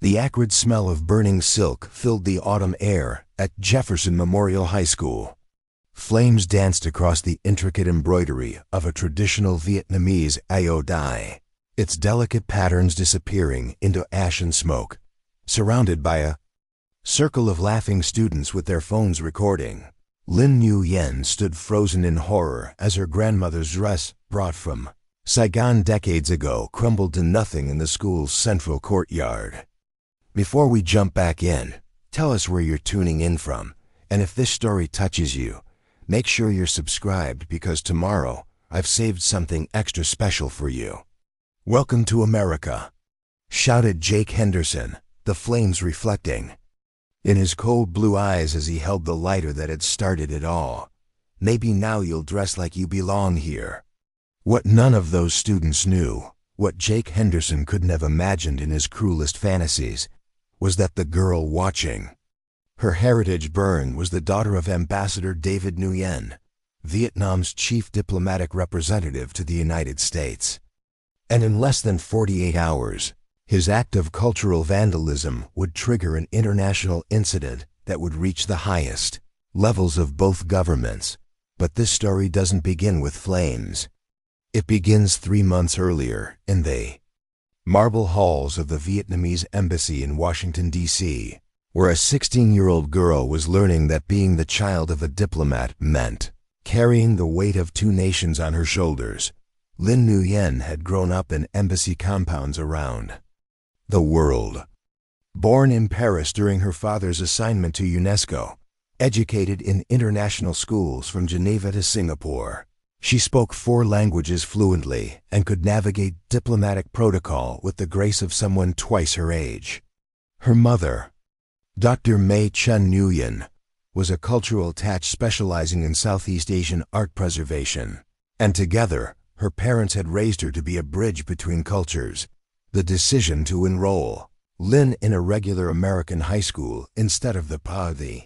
The acrid smell of burning silk filled the autumn air at Jefferson Memorial High School. Flames danced across the intricate embroidery of a traditional Vietnamese ao dai, its delicate patterns disappearing into ash and smoke, surrounded by a circle of laughing students with their phones recording. Lin Nguyen stood frozen in horror as her grandmother's dress, brought from Saigon decades ago, crumbled to nothing in the school's central courtyard. Before we jump back in, tell us where you're tuning in from, and if this story touches you, make sure you're subscribed because tomorrow I've saved something extra special for you. "Welcome to America," shouted Jake Henderson, the flames reflecting in his cold blue eyes as he held the lighter that had started it all. "Maybe now you'll dress like you belong here." What none of those students knew, what Jake Henderson couldn't have imagined in his cruelest fantasies, was that the girl watching her heritage burn was the daughter of Ambassador David Nguyen, Vietnam's chief diplomatic representative to the United States. And in less than 48 hours, his act of cultural vandalism would trigger an international incident that would reach the highest levels of both governments. But this story doesn't begin with flames. It begins 3 months earlier in the marble halls of the Vietnamese embassy in Washington, D.C., where a 16-year-old girl was learning that being the child of a diplomat meant carrying the weight of 2 nations on her shoulders. Lin Nguyen had grown up in embassy compounds around the world. Born in Paris during her father's assignment to UNESCO, educated in international schools from Geneva to Singapore, she spoke 4 languages fluently and could navigate diplomatic protocol with the grace of someone twice her age. Her mother, Dr. May Chun Nguyen, was a cultural attaché specializing in Southeast Asian art preservation, and together, her parents had raised her to be a bridge between cultures. The decision to enroll Lin in a regular American high school instead of the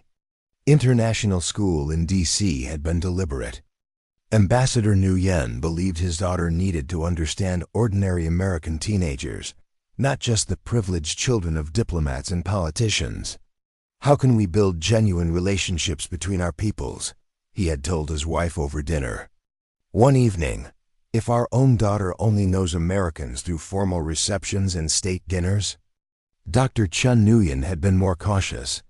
international school in D.C. had been deliberate. Ambassador Nguyen believed his daughter needed to understand ordinary American teenagers, not just the privileged children of diplomats and politicians. "How can we build genuine relationships between our peoples?" he had told his wife over dinner one evening. "If our own daughter only knows Americans through formal receptions and state dinners?" Dr. Chun Nguyen had been more cautious.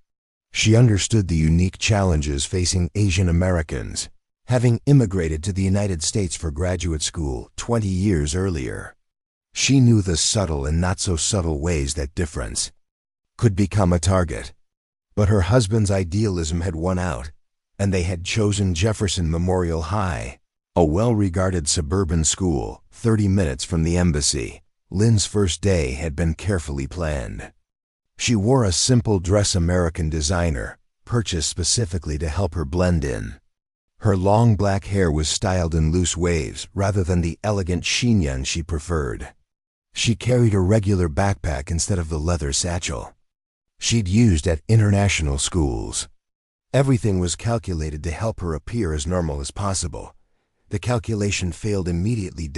She understood the unique challenges facing Asian Americans, having immigrated to the United States for graduate school 20 years earlier. She knew the subtle and not-so-subtle ways that difference could become a target. But her husband's idealism had won out, and they had chosen Jefferson Memorial High, a well-regarded suburban school 30 minutes from the embassy. Lin's first day had been carefully planned. She wore a simple dress American designer, purchased specifically to help her blend in. Her long black hair was styled in loose waves rather than the elegant chignon she preferred. She carried a regular backpack instead of the leather satchel she'd used at international schools. Everything was calculated to help her appear as normal as possible. The calculation failed immediately.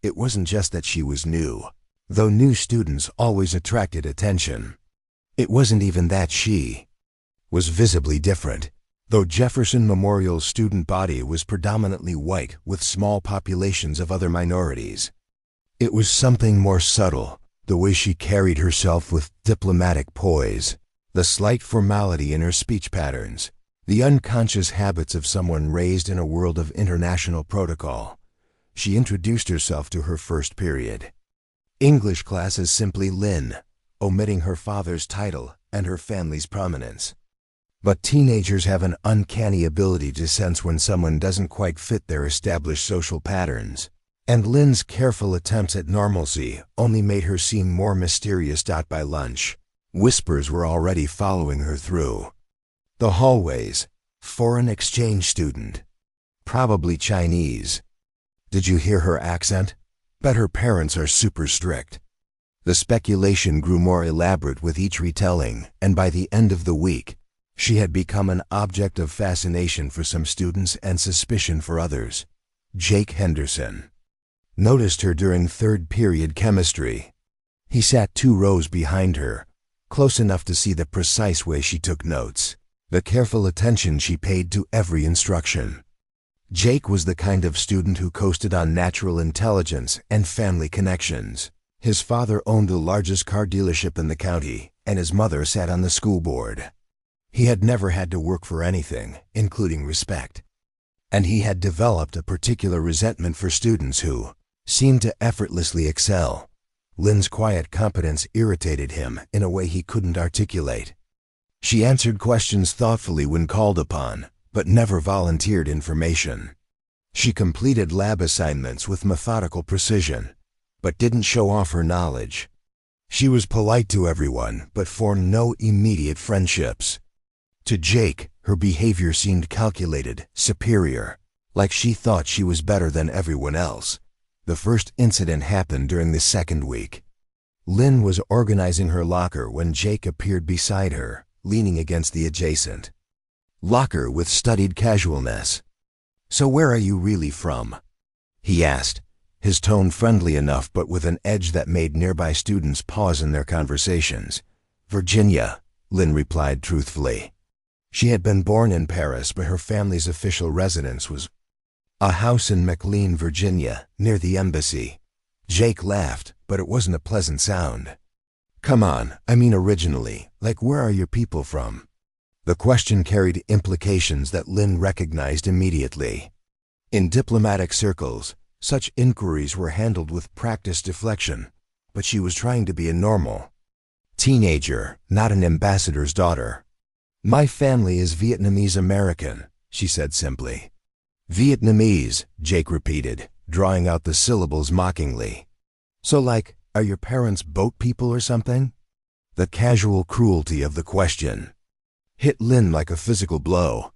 It wasn't just that she was new, though new students always attracted attention. It wasn't even that she was visibly different. Though Jefferson Memorial's student body was predominantly white with small populations of other minorities, it was something more subtle, the way she carried herself with diplomatic poise, the slight formality in her speech patterns, the unconscious habits of someone raised in a world of international protocol. She introduced herself to her first period English class as simply Lin, omitting her father's title and her family's prominence. But teenagers have an uncanny ability to sense when someone doesn't quite fit their established social patterns, and Lin's careful attempts at normalcy only made her seem more mysterious. By lunch, whispers were already following her through the hallways. "Foreign exchange student. Probably Chinese. Did you hear her accent? Bet her parents are super strict." The speculation grew more elaborate with each retelling, and by the end of the week, she had become an object of fascination for some students and suspicion for others. Jake Henderson noticed her during third period chemistry. He sat 2 rows behind her, close enough to see the precise way she took notes, the careful attention she paid to every instruction. Jake was the kind of student who coasted on natural intelligence and family connections. His father owned the largest car dealership in the county, and his mother sat on the school board. He had never had to work for anything, including respect. And he had developed a particular resentment for students who seemed to effortlessly excel. Lynn's quiet competence irritated him in a way he couldn't articulate. She answered questions thoughtfully when called upon, but never volunteered information. She completed lab assignments with methodical precision, but didn't show off her knowledge. She was polite to everyone, but formed no immediate friendships. To Jake, her behavior seemed calculated, superior, like she thought she was better than everyone else. The first incident happened during the second week. Lynn was organizing her locker when Jake appeared beside her, leaning against the adjacent locker with studied casualness. "So where are you really from?" he asked, his tone friendly enough but with an edge that made nearby students pause in their conversations. "Virginia," Lynn replied truthfully. She had been born in Paris, but her family's official residence was a house in McLean, Virginia, near the embassy. Jake laughed, but it wasn't a pleasant sound. "Come on, I mean originally, like where are your people from?" The question carried implications that Lynn recognized immediately. In diplomatic circles, such inquiries were handled with practiced deflection, but she was trying to be a normal teenager, not an ambassador's daughter. "My family is Vietnamese American," she said simply. "Vietnamese," Jake repeated, drawing out the syllables mockingly. "So like, are your parents boat people or something?" The casual cruelty of the question hit Lynn like a physical blow.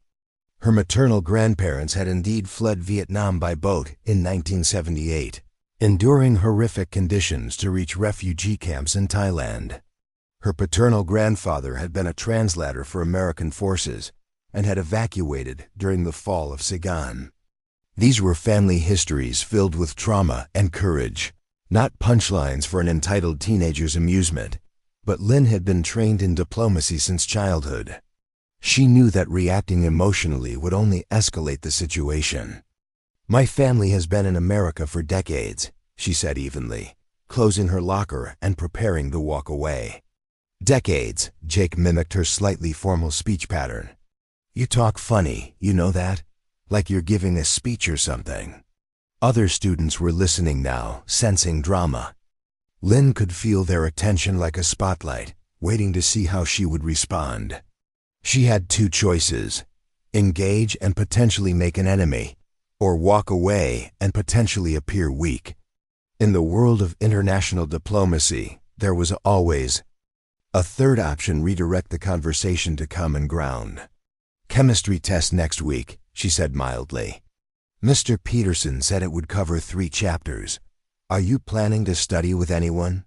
Her maternal grandparents had indeed fled Vietnam by boat in 1978, enduring horrific conditions to reach refugee camps in Thailand. Her paternal grandfather had been a translator for American forces and had evacuated during the fall of Saigon. These were family histories filled with trauma and courage, not punchlines for an entitled teenager's amusement. But Lynn had been trained in diplomacy since childhood. She knew that reacting emotionally would only escalate the situation. "My family has been in America for decades," she said evenly, closing her locker and preparing to walk away. "Decades," Jake mimicked her slightly formal speech pattern. "You talk funny, you know that? Like you're giving a speech or something." Other students were listening now, sensing drama. Lynn could feel their attention like a spotlight, waiting to see how she would respond. She had two choices: engage and potentially make an enemy, or walk away and potentially appear weak. In the world of international diplomacy, there was always a third option: redirect the conversation to common ground. "Chemistry test next week," she said mildly. "Mr. Peterson said it would cover 3 chapters. Are you planning to study with anyone?"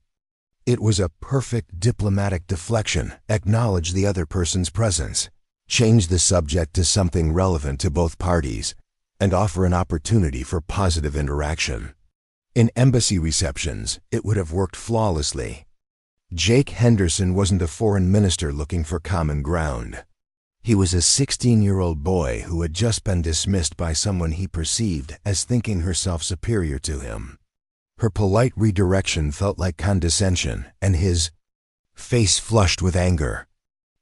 It was a perfect diplomatic deflection. Acknowledge the other person's presence, change the subject to something relevant to both parties, and offer an opportunity for positive interaction. In embassy receptions, it would have worked flawlessly. Jake Henderson wasn't a foreign minister looking for common ground. He was a 16-year-old boy who had just been dismissed by someone he perceived as thinking herself superior to him. Her polite redirection felt like condescension, and his face flushed with anger.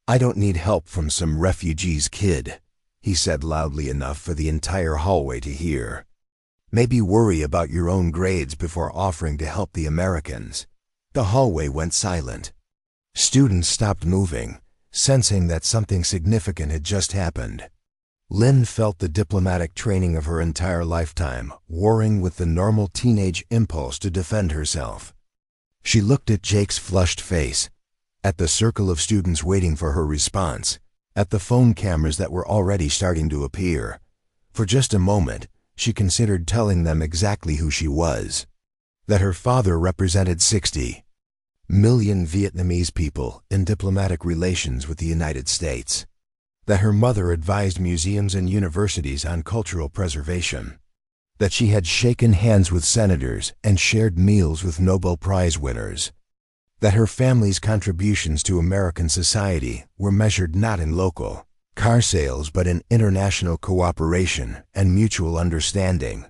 "I don't need help from some refugee's kid," he said loudly enough for the entire hallway to hear. "Maybe worry about your own grades before offering to help the Americans." The hallway went silent. Students stopped moving, sensing that something significant had just happened. Lynn felt the diplomatic training of her entire lifetime warring with the normal teenage impulse to defend herself. She looked at Jake's flushed face, at the circle of students waiting for her response, at the phone cameras that were already starting to appear. For just a moment, she considered telling them exactly who she was. That her father represented 60 million Vietnamese people in diplomatic relations with the United States. That her mother advised museums and universities on cultural preservation. That she had shaken hands with senators and shared meals with Nobel Prize winners. that her family's contributions to American society were measured not in local car sales but in international cooperation and mutual understanding.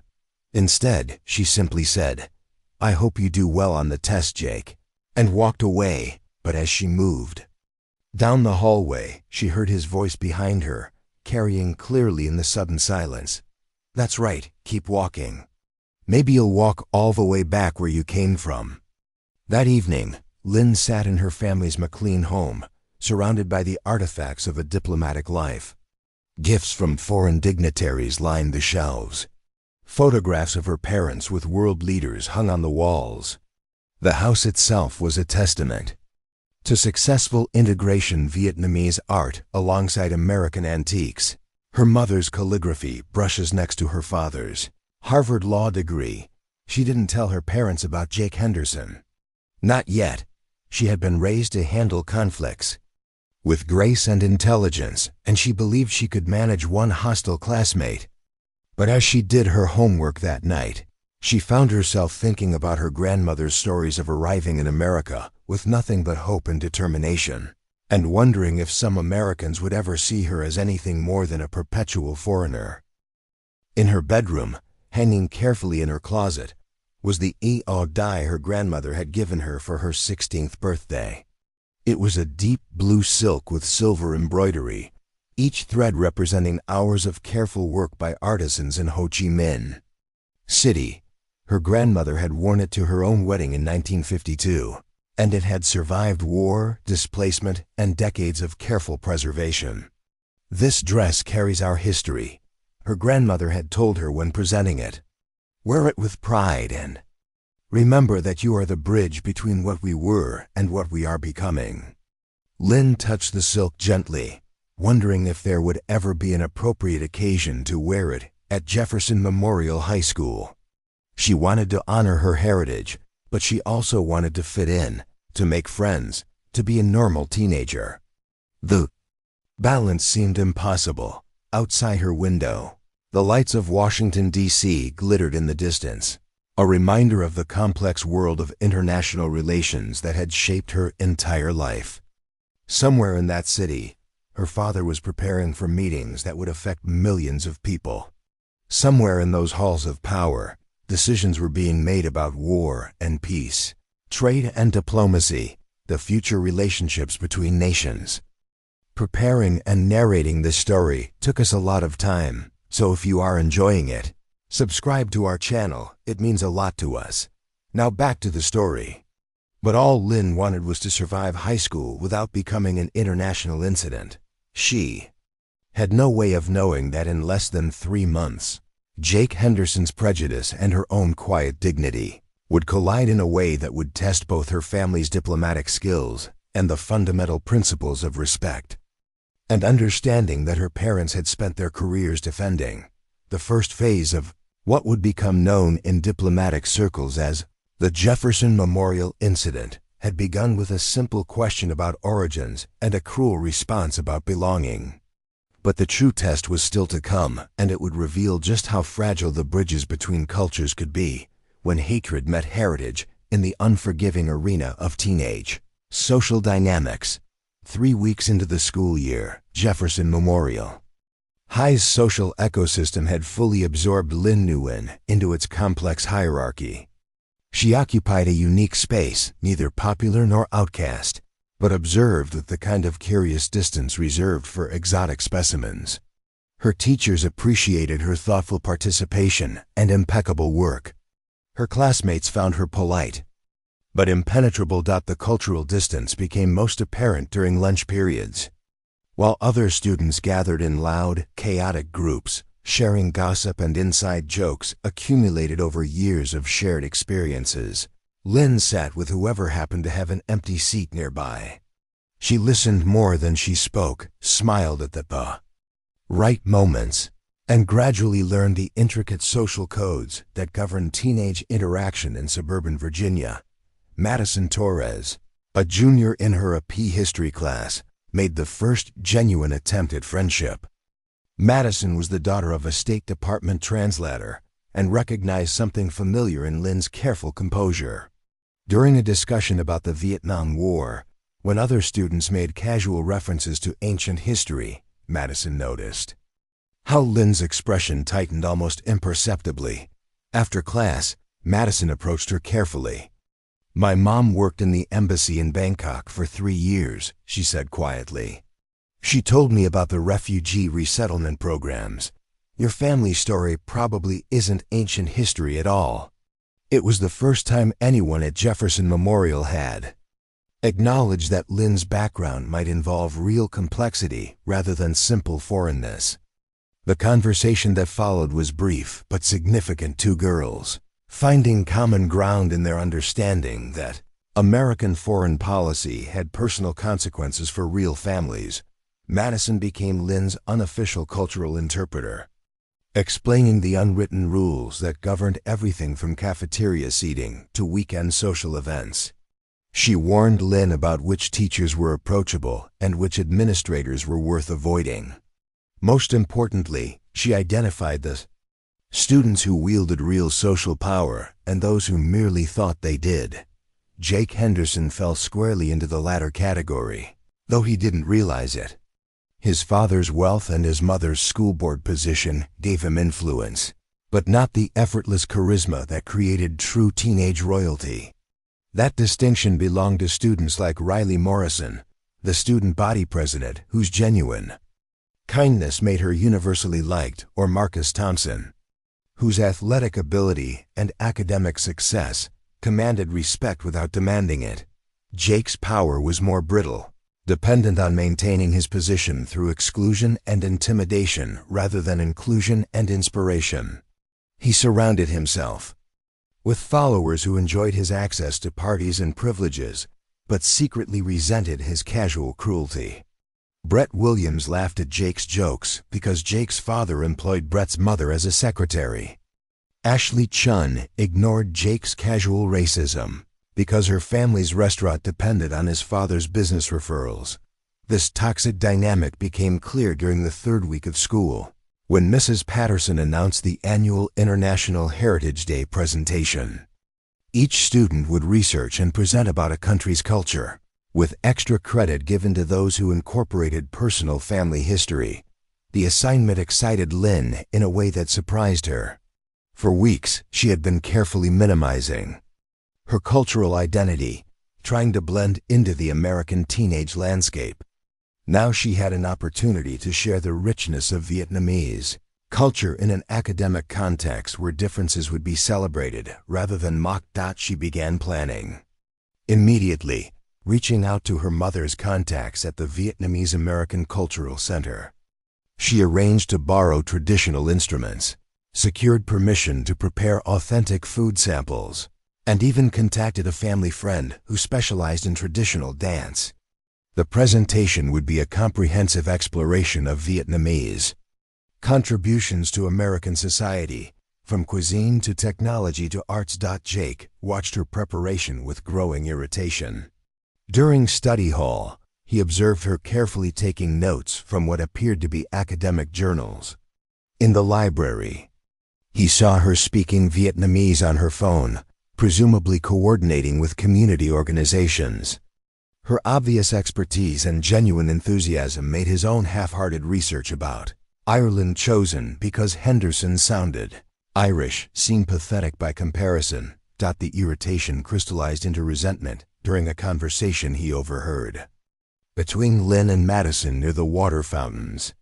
Instead, she simply said, "I hope you do well on the test, Jake," and walked away. But as she moved down the hallway, she heard his voice behind her, carrying clearly in the sudden silence, "That's right, keep walking. Maybe you'll walk all the way back where you came from." That evening, Lynn sat in her family's McLean home, surrounded by the artifacts of a diplomatic life. Gifts from foreign dignitaries lined the shelves. Photographs of her parents with world leaders hung on the walls. The house itself was a testament to successful integration Vietnamese art alongside American antiques. Her mother's calligraphy brushes next to her father's Harvard law degree. She didn't tell her parents about Jake Henderson. Not yet. She had been raised to handle conflicts with grace and intelligence, and she believed she could manage one hostile classmate. But as she did her homework that night, she found herself thinking about her grandmother's stories of arriving in America with nothing but hope and determination, and wondering if some Americans would ever see her as anything more than a perpetual foreigner. In her bedroom, hanging carefully in her closet, was the die her grandmother had given her for her 16th birthday. It was a deep blue silk with silver embroidery, each thread representing hours of careful work by artisans in Ho Chi Minh City. Her grandmother had worn it to her own wedding in 1952, and it had survived war, displacement, and decades of careful preservation. "This dress carries our history," her grandmother had told her when presenting it. "Wear it with pride and remember that you are the bridge between what we were and what we are becoming." Lynn touched the silk gently, wondering if there would ever be an appropriate occasion to wear it at Jefferson Memorial High School. She wanted to honor her heritage, but she also wanted to fit in, to make friends, to be a normal teenager. The balance seemed impossible. Outside her window, the lights of Washington, D.C. glittered in the distance, a reminder of the complex world of international relations that had shaped her entire life. Somewhere in that city, her father was preparing for meetings that would affect millions of people. Somewhere in those halls of power, decisions were being made about war and peace, trade and diplomacy, the future relationships between nations. Preparing and narrating this story took us a lot of time, so if you are enjoying it, subscribe to our channel. It means a lot to us. Now back to the story. But all Lynn wanted was to survive high school without becoming an international incident. She had no way of knowing that in less than 3 months, Jake Henderson's prejudice and her own quiet dignity would collide in a way that would test both her family's diplomatic skills and the fundamental principles of respect and understanding that her parents had spent their careers defending. The first phase of what would become known in diplomatic circles as the Jefferson Memorial Incident had begun with a simple question about origins and a cruel response about belonging. But the true test was still to come, and it would reveal just how fragile the bridges between cultures could be when hatred met heritage in the unforgiving arena of teenage social dynamics. 3 weeks into the school year, Jefferson Memorial High's social ecosystem had fully absorbed Lynn Nguyen into its complex hierarchy. She occupied a unique space, neither popular nor outcast, but observed with the kind of curious distance reserved for exotic specimens. Her teachers appreciated her thoughtful participation and impeccable work. Her classmates found her polite, but impenetrable. The cultural distance became most apparent during lunch periods. While other students gathered in loud, chaotic groups, sharing gossip and inside jokes accumulated over years of shared experiences, Lynn sat with whoever happened to have an empty seat nearby. She listened more than she spoke, smiled at the right moments, and gradually learned the intricate social codes that govern teenage interaction in suburban Virginia. Madison Torres, a junior in her AP history class, made the first genuine attempt at friendship. Madison was the daughter of a State Department translator and recognized something familiar in Lynn's careful composure. During a discussion about the Vietnam War, when other students made casual references to ancient history, Madison noticed how Lynn's expression tightened almost imperceptibly. After class, Madison approached her carefully. "My mom worked in the embassy in Bangkok for 3 years," she said quietly. "She told me about the refugee resettlement programs. Your family story probably isn't ancient history at all." It was the first time anyone at Jefferson Memorial had acknowledged that Lynn's background might involve real complexity rather than simple foreignness. The conversation that followed was brief but significant. Two girls finding common ground in their understanding that American foreign policy had personal consequences for real families. Madison became Lynn's unofficial cultural interpreter, explaining the unwritten rules that governed everything from cafeteria seating to weekend social events. She warned Lynn about which teachers were approachable and which administrators were worth avoiding. Most importantly, she identified the students who wielded real social power and those who merely thought they did. Jake Henderson fell squarely into the latter category, though he didn't realize it. His father's wealth and his mother's school board position gave him influence, but not the effortless charisma that created true teenage royalty. That distinction belonged to students like Riley Morrison, the student body president whose genuine kindness made her universally liked, or Marcus Thompson, whose athletic ability and academic success commanded respect without demanding it. Jake's power was more brittle, dependent on maintaining his position through exclusion and intimidation rather than inclusion and inspiration. He surrounded himself with followers who enjoyed his access to parties and privileges, but secretly resented his casual cruelty. Brett Williams laughed at Jake's jokes because Jake's father employed Brett's mother as a secretary. Ashley Chun ignored Jake's casual racism because her family's restaurant depended on his father's business referrals. This toxic dynamic became clear during the third week of school, when Mrs. Patterson announced the annual International Heritage Day presentation. Each student would research and present about a country's culture, with extra credit given to those who incorporated personal family history. The assignment excited Lynn in a way that surprised her. For weeks, she had been carefully minimizing her cultural identity, trying to blend into the American teenage landscape. Now she had an opportunity to share the richness of Vietnamese culture in an academic context where differences would be celebrated rather than mocked. She began planning immediately, reaching out to her mother's contacts at the Vietnamese American Cultural Center. She arranged to borrow traditional instruments, secured permission to prepare authentic food samples, and even contacted a family friend who specialized in traditional dance. The presentation would be a comprehensive exploration of Vietnamese contributions to American society, from cuisine to technology to arts. Jake watched her preparation with growing irritation. During study hall, he observed her carefully taking notes from what appeared to be academic journals. In the library, he saw her speaking Vietnamese on her phone, presumably coordinating with community organizations. Her obvious expertise and genuine enthusiasm made his own half-hearted research about Ireland chosen because Henderson sounded Irish seemed pathetic by comparison. The irritation crystallized into resentment during a conversation he overheard between Lynn and Madison near the water fountains.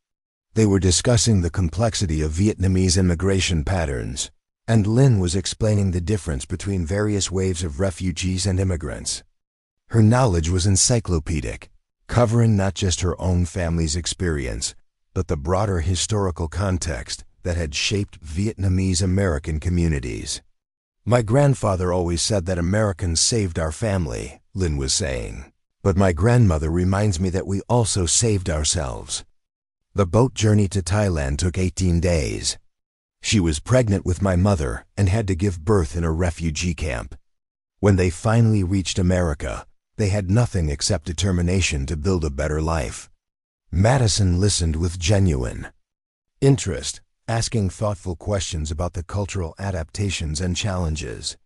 They were discussing the complexity of Vietnamese immigration patterns, and Lynn was explaining the difference between various waves of refugees and immigrants. Her knowledge was encyclopedic, covering not just her own family's experience, but the broader historical context that had shaped Vietnamese American communities. "My grandfather always said that Americans saved our family," Lynn was saying. "But my grandmother reminds me that we also saved ourselves." The boat journey to Thailand took 18 days. She was pregnant with my mother and had to give birth in a refugee camp. When they finally reached America, they had nothing except determination to build a better life. Madison listened with genuine interest, asking thoughtful questions about the cultural adaptations and challenges.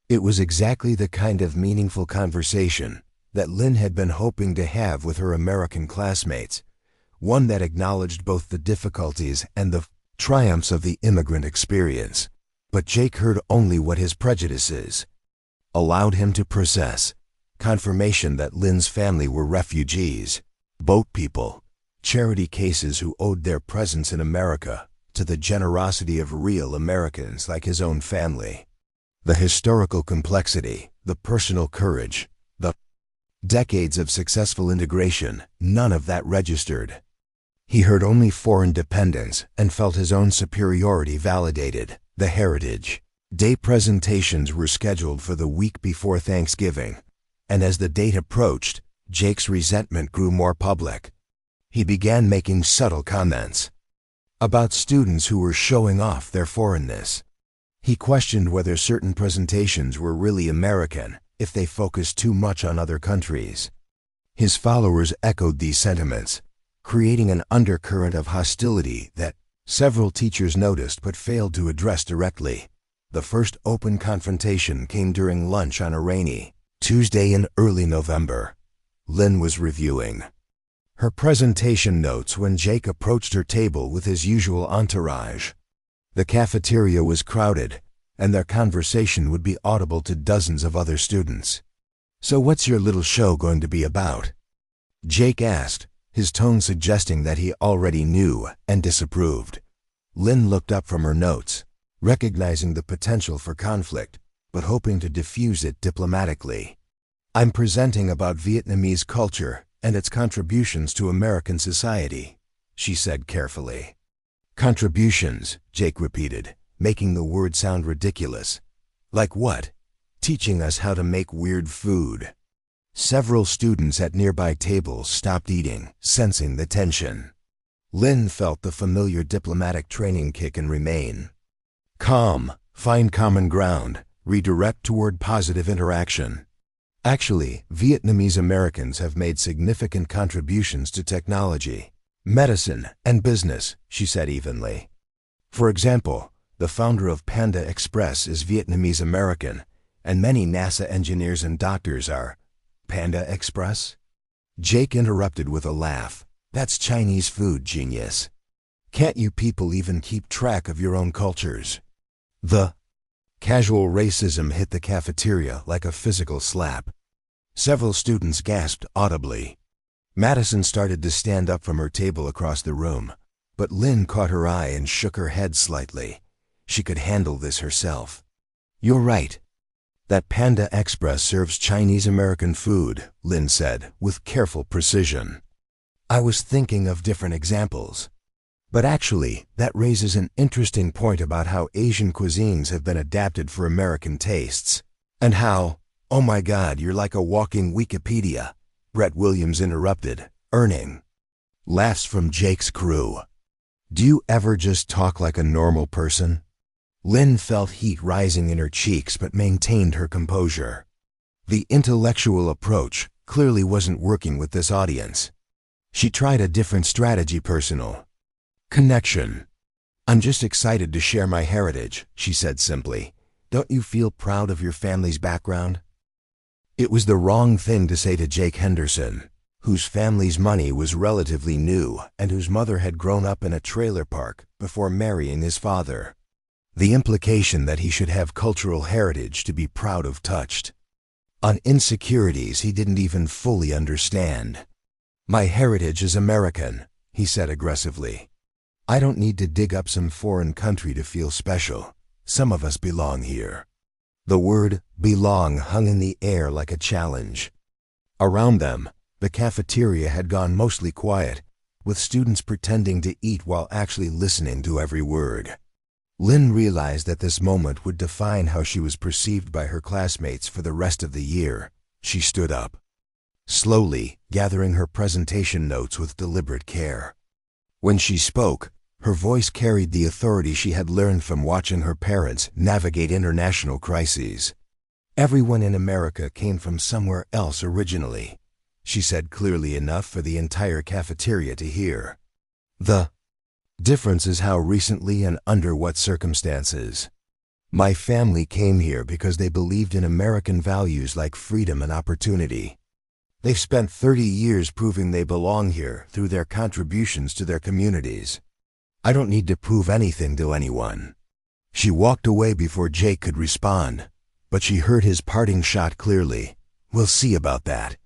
It was exactly the kind of meaningful conversation that Lynn had been hoping to have with her American classmates, one that acknowledged both the difficulties and the triumphs of the immigrant experience. But Jake heard only what his prejudices allowed him to process: confirmation that Lynn's family were refugees, boat people, charity cases who owed their presence in America to the generosity of real Americans like his own family. The historical complexity, the personal courage, the decades of successful integration, none of that registered. He heard only foreign dependence and felt his own superiority validated. The Heritage Day presentations were scheduled for the week before Thanksgiving, and as the date approached, Jake's resentment grew more public. He began making subtle comments about students who were showing off their foreignness. He questioned whether certain presentations were really American if they focused too much on other countries. His followers echoed these sentiments, creating an undercurrent of hostility that several teachers noticed but failed to address directly. The first open confrontation came during lunch on a rainy Tuesday in early November. Lynn was reviewing her presentation notes when Jake approached her table with his usual entourage. The cafeteria was crowded, and their conversation would be audible to dozens of other students. "So what's your little show going to be about?" Jake asked, his tone suggesting that he already knew and disapproved. Lynn looked up from her notes, recognizing the potential for conflict, but hoping to diffuse it diplomatically. "I'm presenting about Vietnamese culture and its contributions to American society," she said carefully. "Contributions," Jake repeated, making the word sound ridiculous. "Like what? Teaching us how to make weird food?" Several students at nearby tables stopped eating, sensing the tension. Lynn felt the familiar diplomatic training kick and remain calm, find common ground, redirect toward positive interaction. "Actually, Vietnamese Americans have made significant contributions to technology, medicine, and business," she said evenly. "For example, the founder of Panda Express is Vietnamese American, and many NASA engineers and doctors are." "Panda Express?" Jake interrupted with a laugh. "That's Chinese food, genius. Can't you people even keep track of your own cultures?" The casual racism hit the cafeteria like a physical slap. Several students gasped audibly. Madison started to stand up from her table across the room, but Lynn caught her eye and shook her head slightly. She could handle this herself. "You're right. That Panda Express serves Chinese-American food," Lynn said, with careful precision. "I was thinking of different examples. But actually, that raises an interesting point about how Asian cuisines have been adapted for American tastes. And how, oh my God, you're like a walking Wikipedia," Brett Williams interrupted, earning laughs from Jake's crew. "Do you ever just talk like a normal person?" Lynn felt heat rising in her cheeks but maintained her composure. The intellectual approach clearly wasn't working with this audience. She tried a different strategy: personal connection. "I'm just excited to share my heritage," she said simply. "Don't you feel proud of your family's background?" It was the wrong thing to say to Jake Henderson, whose family's money was relatively new and whose mother had grown up in a trailer park before marrying his father. The implication that he should have cultural heritage to be proud of touched on insecurities he didn't even fully understand. "My heritage is American," he said aggressively. "I don't need to dig up some foreign country to feel special. Some of us belong here." The word belong hung in the air like a challenge. Around them, the cafeteria had gone mostly quiet, with students pretending to eat while actually listening to every word. Lynn realized that this moment would define how she was perceived by her classmates for the rest of the year. She stood up, slowly gathering her presentation notes with deliberate care. When she spoke, her voice carried the authority she had learned from watching her parents navigate international crises. "Everyone in America came from somewhere else originally," she said clearly enough for the entire cafeteria to hear. "The difference is how recently and under what circumstances." My family came here because they believed in American values like freedom and opportunity. They've spent 30 years proving they belong here through their contributions to their communities. I don't need to prove anything to anyone." She walked away before Jake could respond, but she heard his parting shot clearly. "We'll see about that."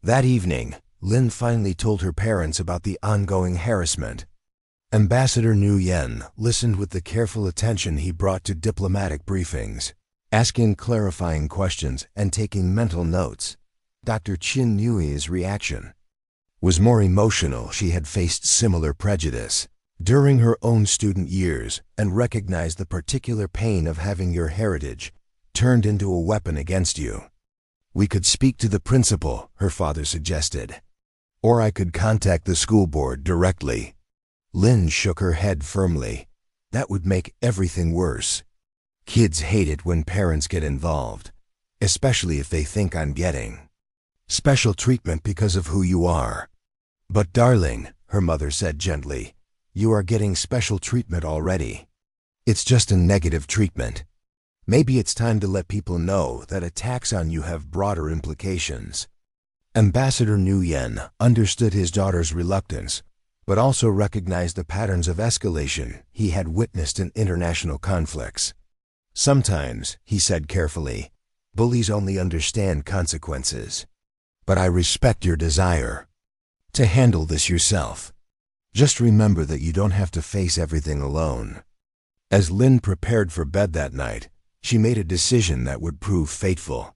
That evening, Lynn finally told her parents about the ongoing harassment. Ambassador Nguyen listened with the careful attention he brought to diplomatic briefings, asking clarifying questions and taking mental notes. Dr. Chin Yui's reaction was more emotional. She had faced similar prejudice during her own student years and recognized the particular pain of having your heritage turned into a weapon against you. "We could speak to the principal," her father suggested. "Or I could contact the school board directly." Lynn shook her head firmly. "That would make everything worse. Kids hate it when parents get involved, especially if they think I'm getting special treatment because of who you are." "But darling," her mother said gently, "you are getting special treatment already. It's just a negative treatment. Maybe it's time to let people know that attacks on you have broader implications." Ambassador Nguyen understood his daughter's reluctance, but also recognized the patterns of escalation he had witnessed in international conflicts. "Sometimes," he said carefully, "bullies only understand consequences. But I respect your desire to handle this yourself. Just remember that you don't have to face everything alone." As Lynn prepared for bed that night, she made a decision that would prove fateful.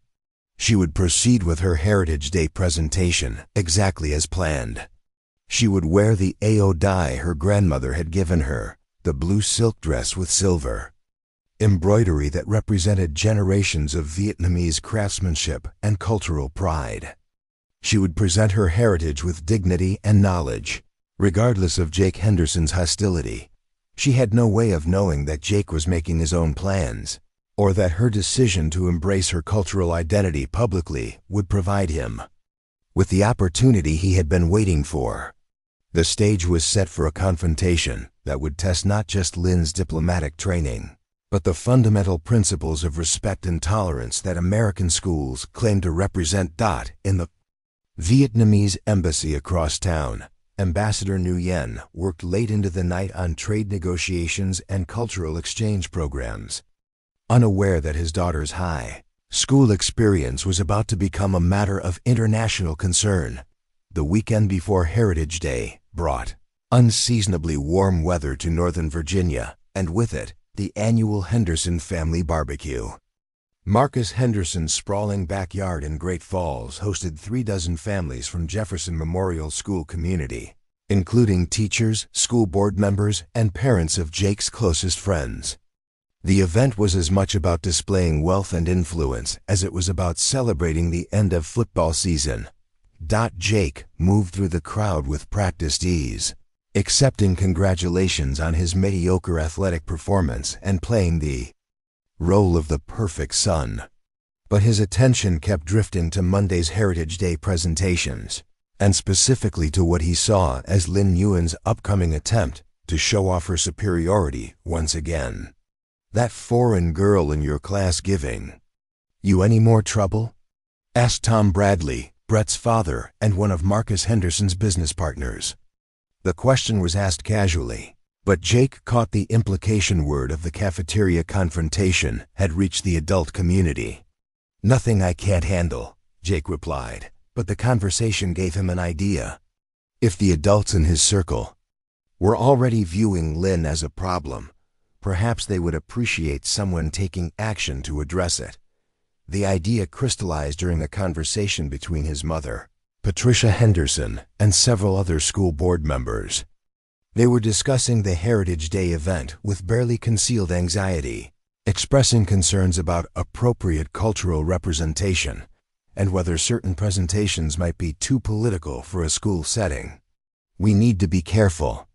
She would proceed with her Heritage Day presentation exactly as planned. She would wear the ao dye her grandmother had given her, the blue silk dress with silver embroidery that represented generations of Vietnamese craftsmanship and cultural pride. She would present her heritage with dignity and knowledge, regardless of Jake Henderson's hostility. She had no way of knowing that Jake was making his own plans, or that her decision to embrace her cultural identity publicly would provide him with the opportunity he had been waiting for. The stage was set for a confrontation that would test not just Lynn's diplomatic training, but the fundamental principles of respect and tolerance that American schools claim to represent. In the Vietnamese embassy across town, Ambassador Nguyen worked late into the night on trade negotiations and cultural exchange programs, unaware that his daughter's high school experience was about to become a matter of international concern. The weekend before Heritage Day brought unseasonably warm weather to Northern Virginia, and with it, the annual Henderson family barbecue. Marcus Henderson's sprawling backyard in Great Falls hosted 36 families from Jefferson Memorial School community, including teachers, school board members, and parents of Jake's closest friends. The event was as much about displaying wealth and influence as it was about celebrating the end of football season. Jake moved through the crowd with practiced ease, accepting congratulations on his mediocre athletic performance and playing the role of the perfect son. But his attention kept drifting to Monday's Heritage Day presentations, and specifically to what he saw as Lynn Nguyen's upcoming attempt to show off her superiority once again. "That foreign girl in your class giving you any more trouble?" asked Tom Bradley, Brett's father and one of Marcus Henderson's business partners. The question was asked casually, but Jake caught the implication word of the cafeteria confrontation had reached the adult community. "Nothing I can't handle," Jake replied, but the conversation gave him an idea. If the adults in his circle were already viewing Lynn as a problem, perhaps they would appreciate someone taking action to address it. The idea crystallized during a conversation between his mother, Patricia Henderson, and several other school board members. They were discussing the Heritage Day event with barely concealed anxiety, expressing concerns about appropriate cultural representation and whether certain presentations might be too political for a school setting. "We need to be careful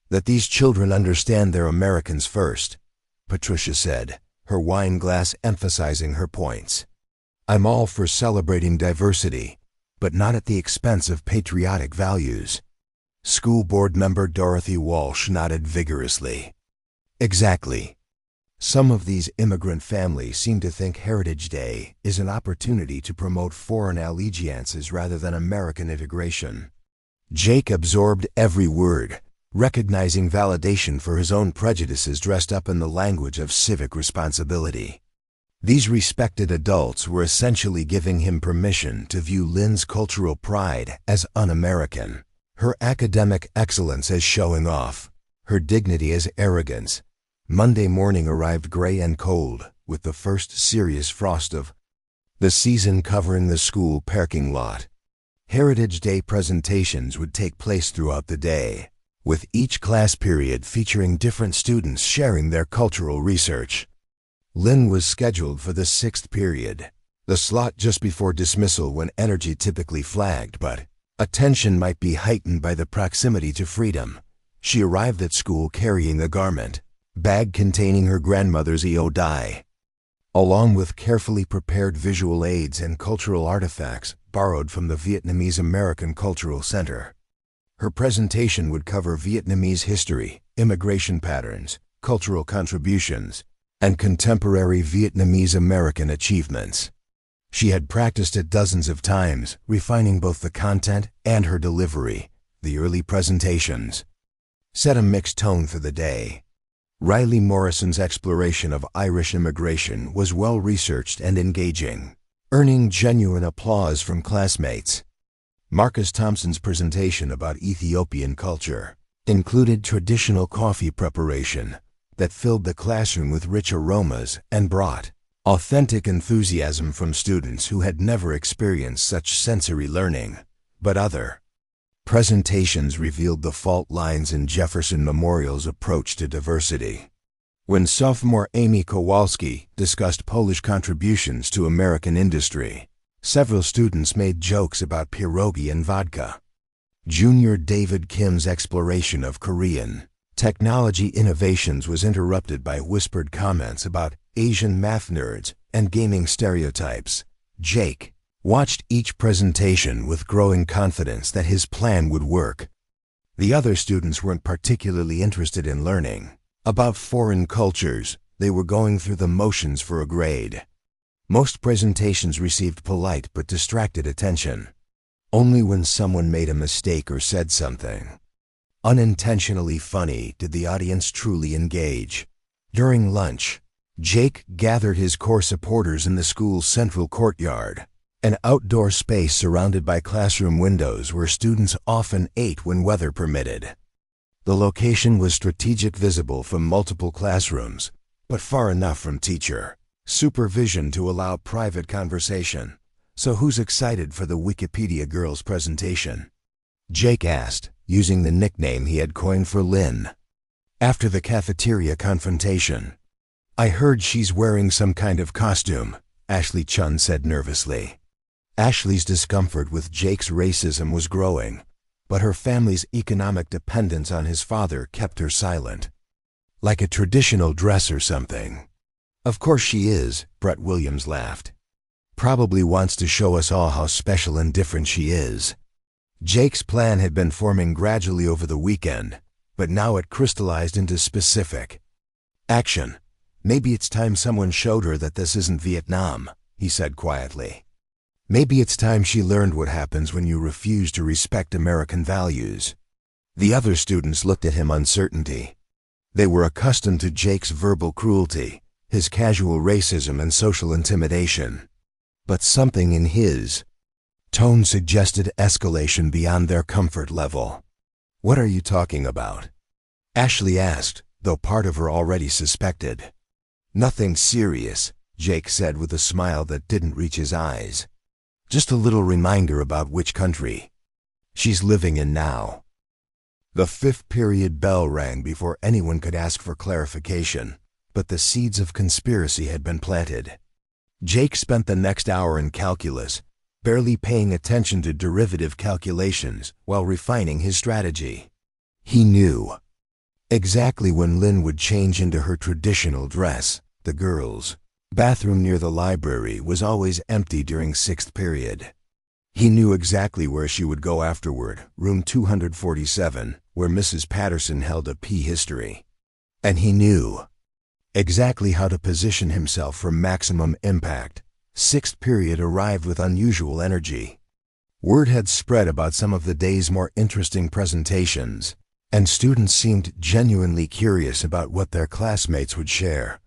that these children understand they're Americans first," Patricia said, her wine glass emphasizing her points. "I'm all for celebrating diversity, but not at the expense of patriotic values." School board member Dorothy Walsh nodded vigorously. "Exactly. Some of these immigrant families seem to think Heritage Day is an opportunity to promote foreign allegiances rather than American integration. Jake absorbed every word, recognizing validation for his own prejudices dressed up in the language of civic responsibility. These respected adults were essentially giving him permission to view Lynn's cultural pride as un-American, her academic excellence as showing off, her dignity as arrogance. Monday morning arrived gray and cold, with the first serious frost of the season covering the school parking lot. Heritage Day presentations would take place throughout the day, with each class period featuring different students sharing their cultural research. Lynn was scheduled for the 6th period, the slot just before dismissal when energy typically flagged, but attention might be heightened by the proximity to freedom. She arrived at school carrying a garment bag containing her grandmother's outrage, along with carefully prepared visual aids and cultural artifacts borrowed from the Vietnamese American Cultural Center. Her presentation would cover Vietnamese history, immigration patterns, cultural contributions, and contemporary Vietnamese American achievements. She had practiced it dozens of times, refining both the content and her delivery. The early presentations set a mixed tone for the day. Riley Morrison's exploration of Irish immigration was well-researched and engaging, earning genuine applause from classmates. Marcus Thompson's presentation about Ethiopian culture included traditional coffee preparation that filled the classroom with rich aromas and brought authentic enthusiasm from students who had never experienced such sensory learning. But other presentations revealed the fault lines in Jefferson Memorial's approach to diversity. When sophomore Amy Kowalski discussed Polish contributions to American industry, several students made jokes about pierogi and vodka. Junior David Kim's exploration of Korean technology innovations was interrupted by whispered comments about Asian math nerds and gaming stereotypes. Jake watched each presentation with growing confidence that his plan would work. The other students weren't particularly interested in learning about foreign cultures. They were going through the motions for a grade. Most presentations received polite but distracted attention. Only when someone made a mistake or said something unintentionally funny did the audience truly engage. During lunch, Jake gathered his core supporters in the school's central courtyard, an outdoor space surrounded by classroom windows where students often ate when weather permitted. The location was strategic, visible from multiple classrooms, but far enough from teacher supervision to allow private conversation. "So who's excited for the Wikipedia girls presentation?" Jake asked, using the nickname he had coined for Lynn. After the cafeteria confrontation, "I heard she's wearing some kind of costume," Ashley Chun said nervously. Ashley's discomfort with Jake's racism was growing, but her family's economic dependence on his father kept her silent. "Like a traditional dress or something." "Of course she is," Brett Williams laughed. "Probably wants to show us all how special and different she is." Jake's plan had been forming gradually over the weekend, but now it crystallized into specific action. "Maybe it's time someone showed her that this isn't Vietnam," he said quietly. "Maybe it's time she learned what happens when you refuse to respect American values." The other students looked at him uncertainty. They were accustomed to Jake's verbal cruelty, his casual racism and social intimidation. But something in his tone suggested escalation beyond their comfort level. "What are you talking about?" Ashley asked, though part of her already suspected. "Nothing serious," Jake said with a smile that didn't reach his eyes. "Just a little reminder about which country she's living in now." The 5th period bell rang before anyone could ask for clarification, but the seeds of conspiracy had been planted. Jake spent the next hour in calculus, barely paying attention to derivative calculations while refining his strategy. He knew exactly when Lynn would change into her traditional dress. The girls' bathroom near the library was always empty during 6th period. He knew exactly where she would go afterward, room 247, where Mrs. Patterson held a P history. And he knew Exactly how to position himself for maximum impact. Sixth period arrived with unusual energy. Word had spread about some of the day's more interesting presentations, and students seemed genuinely curious about what their classmates would share.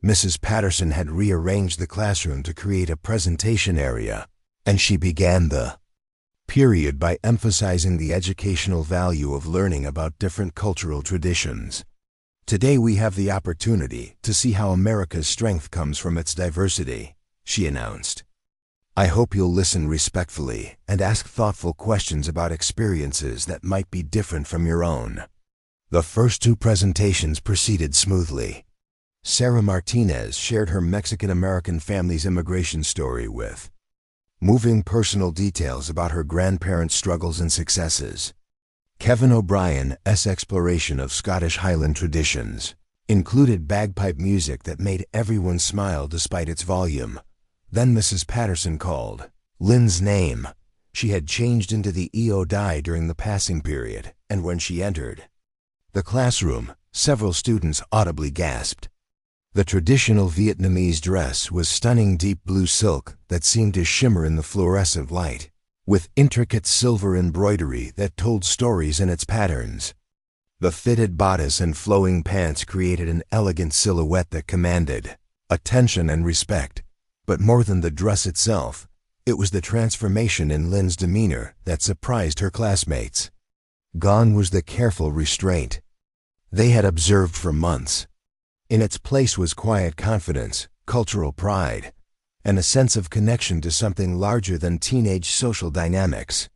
Mrs. Patterson had rearranged the classroom to create a presentation area, and she began the period by emphasizing the educational value of learning about different cultural traditions. Today we have the opportunity to see how America's strength comes from its diversity, she announced. I hope you'll listen respectfully and ask thoughtful questions about experiences that might be different from your own. The first two presentations proceeded smoothly. Sarah Martinez shared her Mexican-American family's immigration story with moving personal details about her grandparents' struggles and successes. Kevin O'Brien's exploration of Scottish Highland traditions included bagpipe music that made everyone smile despite its volume. Then Mrs. Patterson called Lynn's name. She had changed into the EODI during the passing period, and when she entered the classroom, several students audibly gasped. The traditional Vietnamese dress was stunning deep blue silk that seemed to shimmer in the fluorescent light, with intricate silver embroidery that told stories in its patterns. The fitted bodice and flowing pants created an elegant silhouette that commanded attention and respect. But more than the dress itself, it was the transformation in Lynn's demeanor that surprised her classmates. Gone was the careful restraint they had observed for months. In its place was quiet confidence, cultural pride, and a sense of connection to something larger than teenage social dynamics.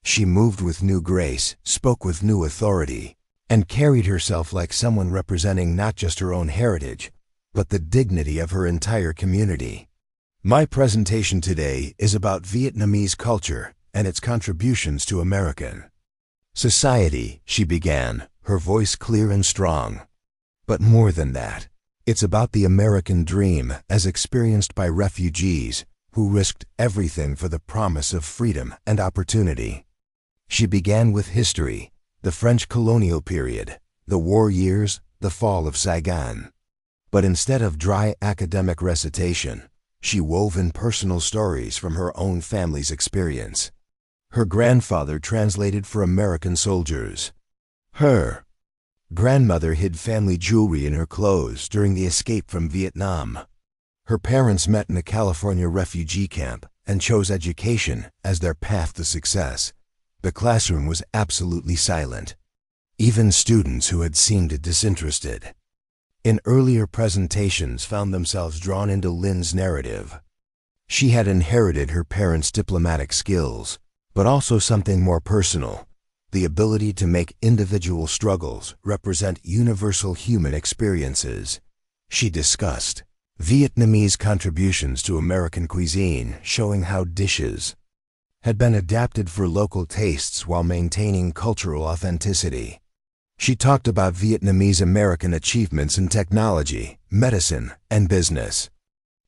She moved with new grace, spoke with new authority, and carried herself like someone representing not just her own heritage, but the dignity of her entire community. My presentation today is about Vietnamese culture and its contributions to American society, she began, her voice clear and strong. But more than that, it's about the American dream as experienced by refugees who risked everything for the promise of freedom and opportunity. She began with history, the French colonial period, the war years, the fall of Saigon. But instead of dry academic recitation, she wove in personal stories from her own family's experience. Her grandfather translated for American soldiers. Her grandmother hid family jewelry in her clothes during the escape from Vietnam. Her parents met in a California refugee camp and chose education as their path to success. The classroom was absolutely silent. Even students who had seemed disinterested in earlier presentations found themselves drawn into Lynn's narrative. She had inherited her parents' diplomatic skills, but also something more personal, the ability to make individual struggles represent universal human experiences. She discussed Vietnamese contributions to American cuisine, showing how dishes had been adapted for local tastes while maintaining cultural authenticity. She talked about Vietnamese American achievements in technology, medicine, and business.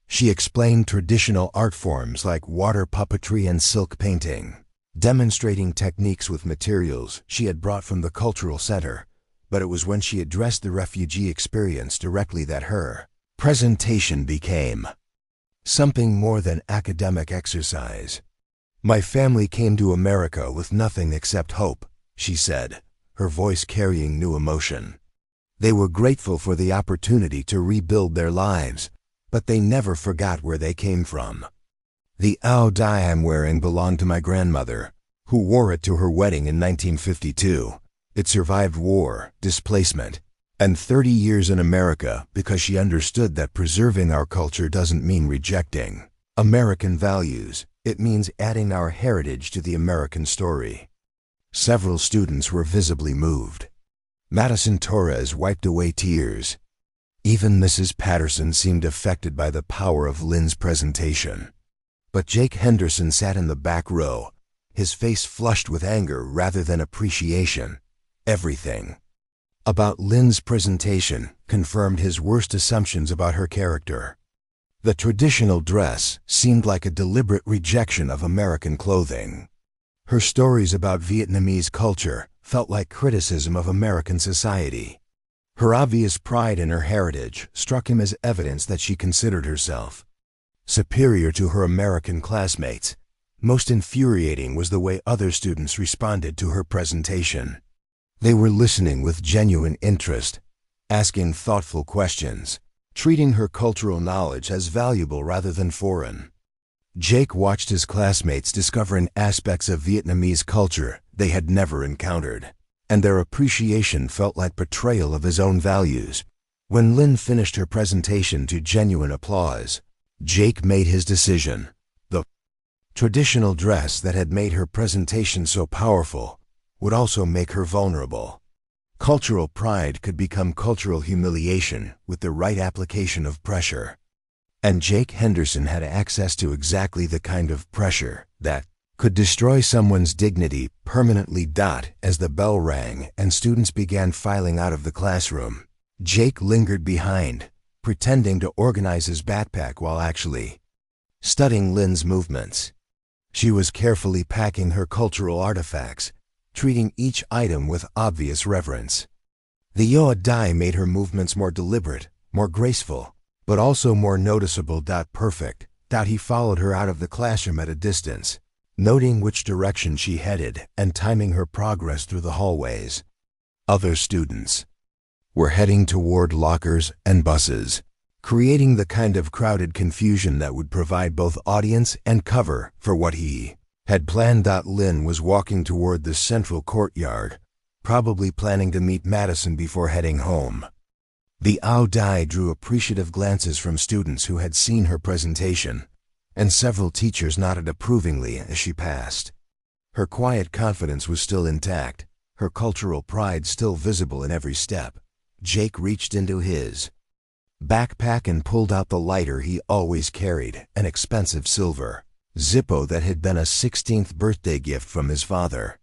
She explained traditional art forms like water puppetry and silk painting, demonstrating techniques with materials she had brought from the cultural center. But it was when she addressed the refugee experience directly that her presentation became something more than academic exercise. My family came to America with nothing except hope, she said, her voice carrying new emotion. They were grateful for the opportunity to rebuild their lives, but they never forgot where they came from. The outrage I'm wearing belonged to my grandmother, who wore it to her wedding in 1952. It survived war, displacement, and 30 years in America because she understood that preserving our culture doesn't mean rejecting American values. It means adding our heritage to the American story. Several students were visibly moved. Madison Torres wiped away tears. Even Mrs. Patterson seemed affected by the power of Lynn's presentation. But Jake Henderson sat in the back row, his face flushed with anger rather than appreciation. Everything about Lynn's presentation confirmed his worst assumptions about her character. The traditional dress seemed like a deliberate rejection of American clothing. Her stories about Vietnamese culture felt like criticism of American society. Her obvious pride in her heritage struck him as evidence that she considered herself superior to her American classmates. Most infuriating was the way other students responded to her presentation. They were listening with genuine interest, asking thoughtful questions, treating her cultural knowledge as valuable rather than foreign. Jake watched his classmates discovering aspects of Vietnamese culture they had never encountered, and their appreciation felt like betrayal of his own values. When Lynn finished her presentation to genuine applause, Jake made his decision. The traditional dress that had made her presentation so powerful would also make her vulnerable. Cultural pride could become cultural humiliation with the right application of pressure. And Jake Henderson had access to exactly the kind of pressure that could destroy someone's dignity permanently. As the bell rang and students began filing out of the classroom, Jake lingered behind, pretending to organize his backpack while actually studying Lynn's movements. She was carefully packing her cultural artifacts, treating each item with obvious reverence. The Yo Dai made her movements more deliberate, more graceful, but also more noticeable. Perfect. He followed her out of the classroom at a distance, noting which direction she headed and timing her progress through the hallways. Other students were heading toward lockers and buses, creating the kind of crowded confusion that would provide both audience and cover for what he had planned. Lynn was walking toward the central courtyard, probably planning to meet Madison before heading home. The Ao Dai drew appreciative glances from students who had seen her presentation, and several teachers nodded approvingly as she passed. Her quiet confidence was still intact, her cultural pride still visible in every step. Jake reached into his backpack and pulled out the lighter he always carried, an expensive silver Zippo that had been a 16th birthday gift from his father.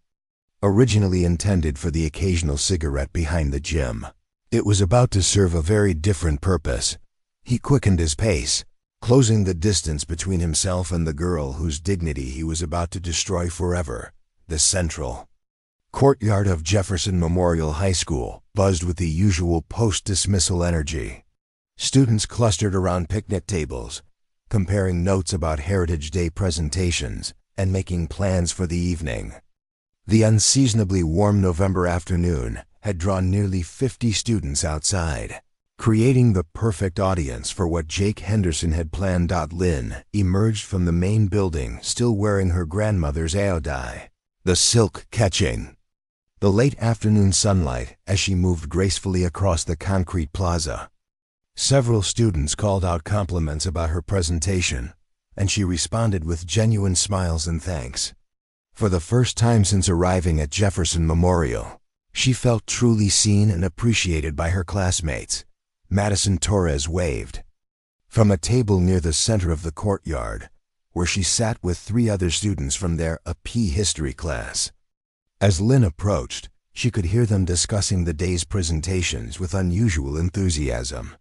Originally intended for the occasional cigarette behind the gym, it was about to serve a very different purpose. He quickened his pace, closing the distance between himself and the girl whose dignity he was about to destroy forever. The central courtyard of Jefferson Memorial High School buzzed with the usual post-dismissal energy. Students clustered around picnic tables, comparing notes about Heritage Day presentations and making plans for the evening. The unseasonably warm November afternoon had drawn nearly 50 students outside, creating the perfect audience for what Jake Henderson had planned. Lynn emerged from the main building still wearing her grandmother's Ao Dai, the silk catching the late afternoon sunlight as she moved gracefully across the concrete plaza. Several students called out compliments about her presentation, and she responded with genuine smiles and thanks. For the first time since arriving at Jefferson Memorial, she felt truly seen and appreciated by her classmates. Madison Torres waved from a table near the center of the courtyard, where she sat with 3 other students from their AP history class. As Lynn approached, she could hear them discussing the day's presentations with unusual enthusiasm.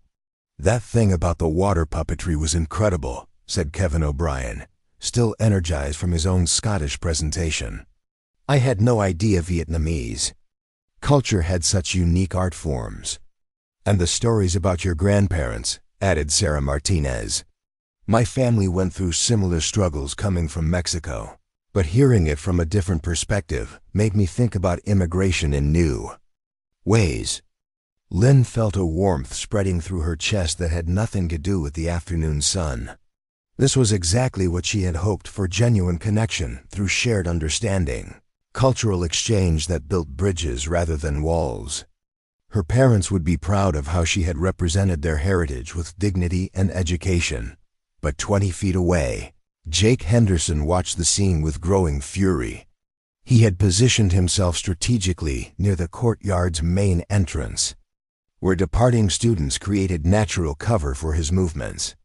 "That thing about the water puppetry was incredible," said Kevin O'Brien, still energized from his own Scottish presentation. "I had no idea Vietnamese culture had such unique art forms." "And the stories about your grandparents," added Sarah Martinez. "My family went through similar struggles coming from Mexico, but hearing it from a different perspective made me think about immigration in new ways." Lynn felt a warmth spreading through her chest that had nothing to do with the afternoon sun. This was exactly what she had hoped for: genuine connection through shared understanding, cultural exchange that built bridges rather than walls. Her parents would be proud of how she had represented their heritage with dignity and education. But 20 feet away, Jake Henderson watched the scene with growing fury. He had positioned himself strategically near the courtyard's main entrance, where departing students created natural cover for his movements.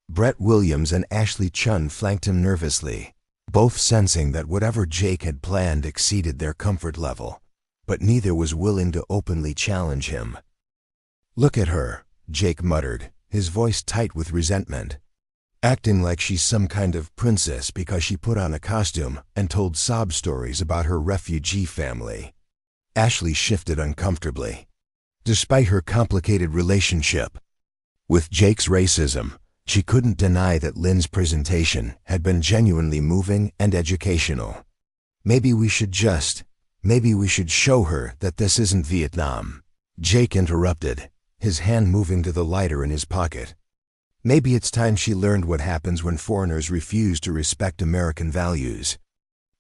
Brett Williams and Ashley Chun flanked him nervously, both sensing that whatever Jake had planned exceeded their comfort level, but neither was willing to openly challenge him. "Look at her," Jake muttered, his voice tight with resentment. "Acting like she's some kind of princess because she put on a costume and told sob stories about her refugee family." Ashley shifted uncomfortably. Despite her complicated relationship with Jake's racism, she couldn't deny that Lynn's presentation had been genuinely moving and educational. Maybe we should show her that this isn't Vietnam. Jake interrupted, his hand moving to the lighter in his pocket. Maybe it's time she learned what happens when foreigners refuse to respect American values.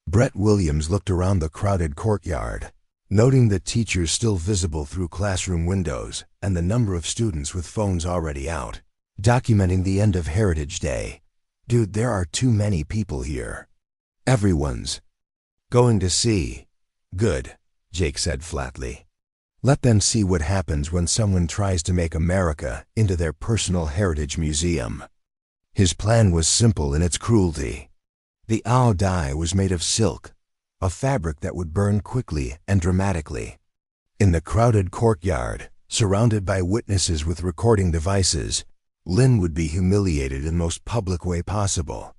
Brett Williams looked around the crowded courtyard, noting the teachers still visible through classroom windows and the number of students with phones already out, documenting the end of Heritage Day. Dude, there are too many people here. Everyone's going to see. Good, Jake said flatly. Let them see what happens when someone tries to make America into their personal heritage museum. His plan was simple in its cruelty. The outrage was made of silk, a fabric that would burn quickly and dramatically. In the crowded courtyard, surrounded by witnesses with recording devices, Lynn would be humiliated in the most public way possible.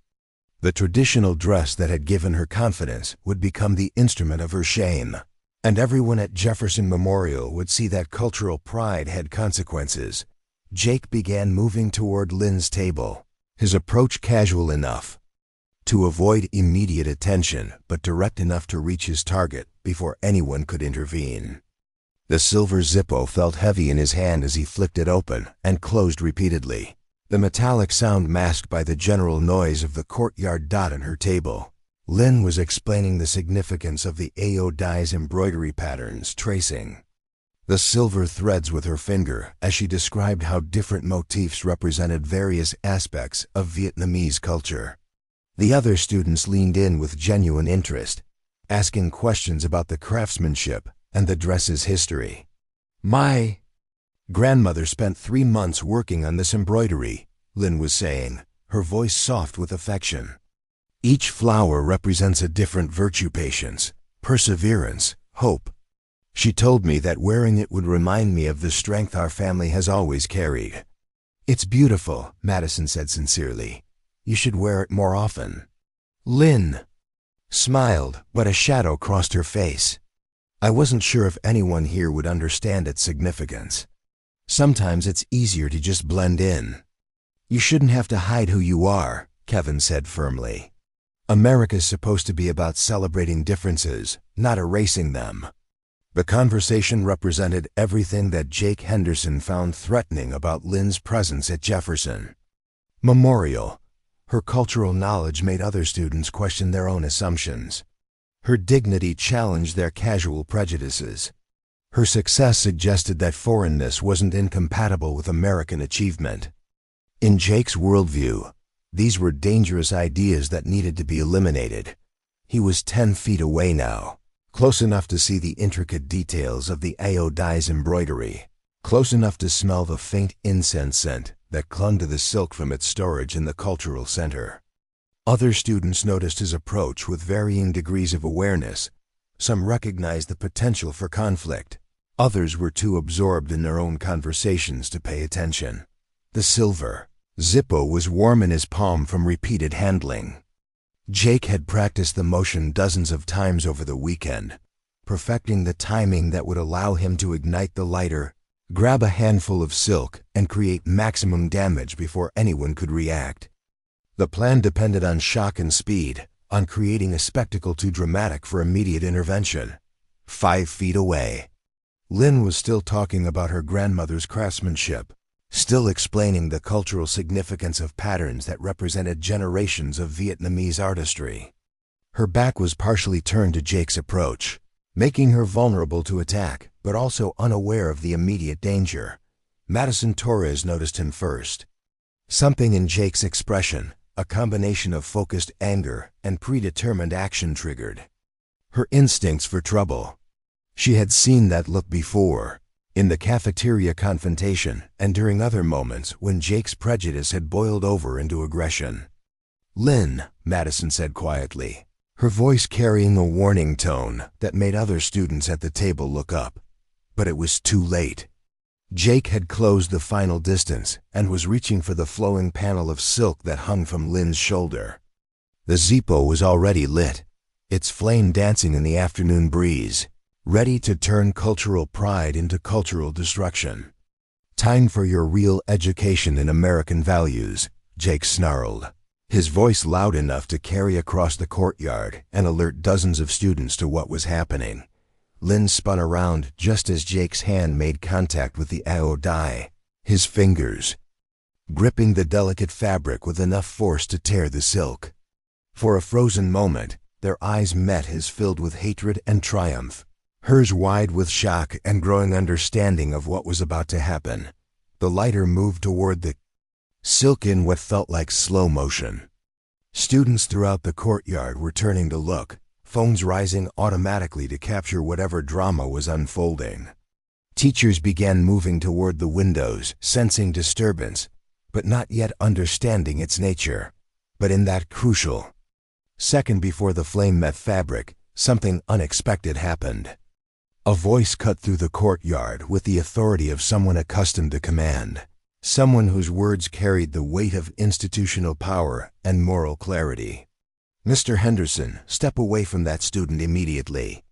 The traditional dress that had given her confidence would become the instrument of her shame, and everyone at Jefferson Memorial would see that cultural pride had consequences. Jake began moving toward Lynn's table, his approach casual enough to avoid immediate attention, but direct enough to reach his target before anyone could intervene. The silver Zippo felt heavy in his hand as he flicked it open and closed repeatedly, the metallic sound masked by the general noise of the courtyard dot on her table. Lynn was explaining the significance of the outrage's embroidery patterns, tracing the silver threads with her finger as she described how different motifs represented various aspects of Vietnamese culture. The other students leaned in with genuine interest, asking questions about the craftsmanship and the dress's history. My grandmother spent 3 months working on this embroidery, Lynn was saying, her voice soft with affection. Each flower represents a different virtue: patience, perseverance, hope. She told me that wearing it would remind me of the strength our family has always carried. It's beautiful, Madison said sincerely. You should wear it more often. Lynn smiled, but a shadow crossed her face. I wasn't sure if anyone here would understand its significance. Sometimes it's easier to just blend in. You shouldn't have to hide who you are, Kevin said firmly. America's supposed to be about celebrating differences, not erasing them. The conversation represented everything that Jake Henderson found threatening about Lynn's presence at Jefferson Memorial. Her cultural knowledge made other students question their own assumptions. Her dignity challenged their casual prejudices. Her success suggested that foreignness wasn't incompatible with American achievement. In Jake's worldview, these were dangerous ideas that needed to be eliminated. He was 10 feet away now, close enough to see the intricate details of the outrage's embroidery, close enough to smell the faint incense scent that clung to the silk from its storage in the cultural center. Other students noticed his approach with varying degrees of awareness. Some recognized the potential for conflict. Others were too absorbed in their own conversations to pay attention. The silver Zippo was warm in his palm from repeated handling. Jake had practiced the motion dozens of times over the weekend, perfecting the timing that would allow him to ignite the lighter, grab a handful of silk, and create maximum damage before anyone could react. The plan depended on shock and speed, on creating a spectacle too dramatic for immediate intervention. 5 feet away, Lynn was still talking about her grandmother's craftsmanship, still explaining the cultural significance of patterns that represented generations of Vietnamese artistry. Her back was partially turned to Jake's approach, making her vulnerable to attack, but also unaware of the immediate danger. Madison Torres noticed him first. Something in Jake's expression, a combination of focused anger and predetermined action, triggered her instincts for trouble. She had seen that look before, in the cafeteria confrontation and during other moments when Jake's prejudice had boiled over into aggression. "Lynn," Madison said quietly, her voice carrying a warning tone that made other students at the table look up. But it was too late. Jake had closed the final distance and was reaching for the flowing panel of silk that hung from Lynn's shoulder. The Zippo was already lit, its flame dancing in the afternoon breeze. ready to turn cultural pride into cultural destruction. "Time for your real education in American values," Jake snarled, his voice loud enough to carry across the courtyard and alert dozens of students to what was happening. Lynn spun around just as Jake's hand made contact with the outrage, his fingers gripping the delicate fabric with enough force to tear the silk. For a frozen moment, their eyes met, his filled with hatred and triumph, hers wide with shock and growing understanding of what was about to happen. The lighter moved toward the silk in what felt like slow motion. Students throughout the courtyard were turning to look, phones rising automatically to capture whatever drama was unfolding. Teachers began moving toward the windows, sensing disturbance, but not yet understanding its nature. But in that crucial second before the flame met fabric, something unexpected happened. A voice cut through the courtyard with the authority of someone accustomed to command, someone whose words carried the weight of institutional power and moral clarity. "Mr. Henderson, step away from that student immediately."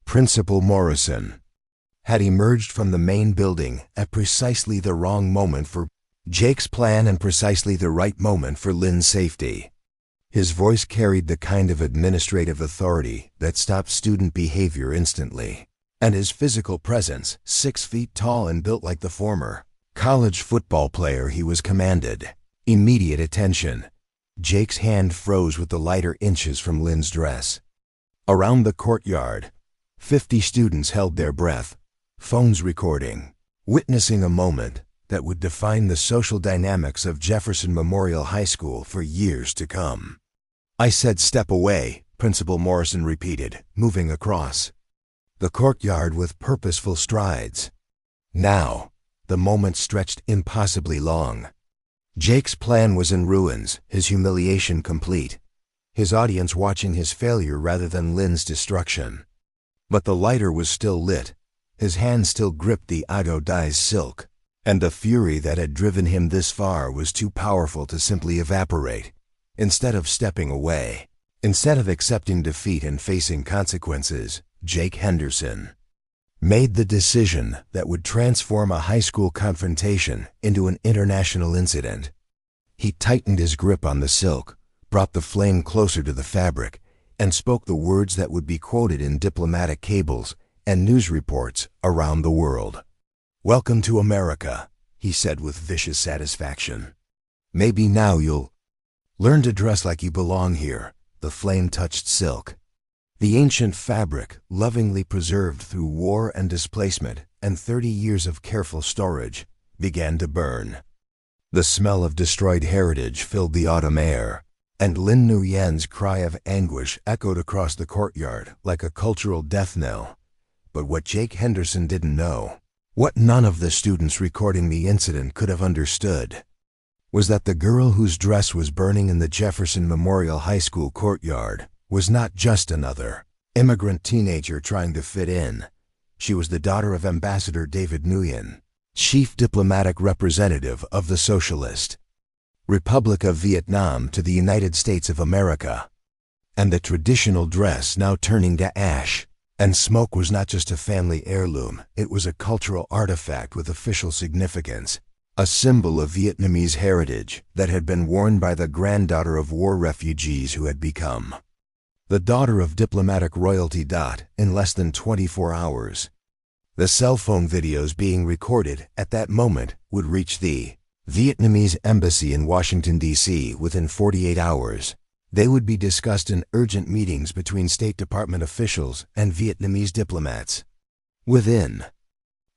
Principal Morrison had emerged from the main building at precisely the wrong moment for Jake's plan and precisely the right moment for Lynn's safety. His voice carried the kind of administrative authority that stopped student behavior instantly. And his physical presence, 6 feet tall and built like the former college football player he was, commanded immediate attention. Jake's hand froze with the lighter inches from Lynn's dress. Around the courtyard, 50 students held their breath, phones recording, witnessing a moment that would define the social dynamics of Jefferson Memorial High School for years to come. "I said step away," Principal Morrison repeated, moving across the courtyard with purposeful strides. Now, the moment stretched impossibly long. Jake's plan was in ruins, his humiliation complete, his audience watching his failure rather than Lynn's destruction. But the lighter was still lit, his hand still gripped the outrage's silk, and the fury that had driven him this far was too powerful to simply evaporate. Instead of stepping away, instead of accepting defeat and facing consequences, Jake Henderson made the decision that would transform a high school confrontation into an international incident. He tightened his grip on the silk, brought the flame closer to the fabric, and spoke the words that would be quoted in diplomatic cables and news reports around the world. "Welcome to America," he said with vicious satisfaction. "Maybe now you'll learn to dress like you belong here." The flame touched silk. The ancient fabric, lovingly preserved through war and displacement and 30 years of careful storage, began to burn. The smell of destroyed heritage filled the autumn air, and Lin Nguyen's cry of anguish echoed across the courtyard like a cultural death knell. But what Jake Henderson didn't know, what none of the students recording the incident could have understood, was that the girl whose dress was burning in the Jefferson Memorial High School courtyard was not just another immigrant teenager trying to fit in. She was the daughter of Ambassador David Nguyen, chief diplomatic representative of the Socialist Republic of Vietnam to the United States of America. And the traditional dress now turning to ash and smoke was not just a family heirloom, it was a cultural artifact with official significance, a symbol of Vietnamese heritage that had been worn by the granddaughter of war refugees who had become the daughter of diplomatic royalty. In less than 24 hours, the cell phone videos being recorded at that moment would reach the Vietnamese embassy in Washington, D.C. within 48 hours. They would be discussed in urgent meetings between State Department officials and Vietnamese diplomats. Within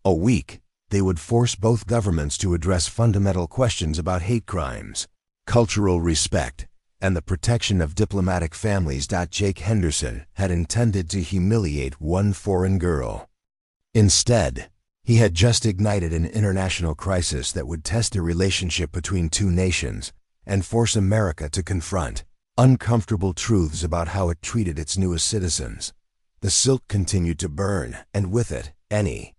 a week, they would force both governments to address fundamental questions about hate crimes, cultural respect, and the protection of diplomatic families. Jake Henderson had intended to humiliate one foreign girl. Instead, he had just ignited an international crisis that would test the relationship between two nations and force America to confront uncomfortable truths about how it treated its newest citizens. The silk continued to burn, and with it, any